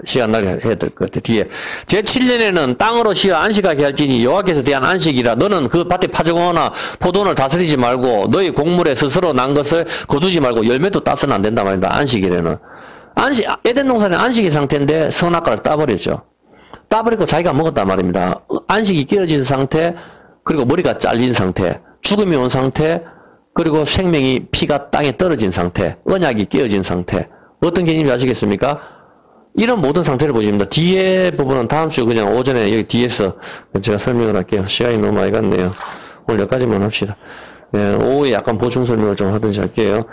시간 나게 해야 될 것 같아. 뒤에. 제7년에는 땅으로 쉬어 안식하게 할지니 여호와께서 대한 안식이라. 너는 그 밭에 파종하거나 포도원을 다스리지 말고 너희 곡물에 스스로 난 것을 거두지 말고 열매도 따서는 안 된단 말이다. 안식일에는. 에덴 동산은 안식의 상태인데 선악과를 따버렸죠. 따버리고 자기가 먹었단 말입니다. 안식이 깨어진 상태, 그리고 머리가 잘린 상태, 죽음이 온 상태, 그리고 생명이 피가 땅에 떨어진 상태, 언약이 깨어진 상태. 어떤 개념인지 아시겠습니까? 이런 모든 상태를 보여줍니다. 뒤에 부분은 다음 주 그냥 오전에 여기 뒤에서 제가 설명을 할게요. 시간이 너무 많이 갔네요. 오늘 여기까지만 합시다. 오후에 약간 보충 설명을 좀 하든지 할게요.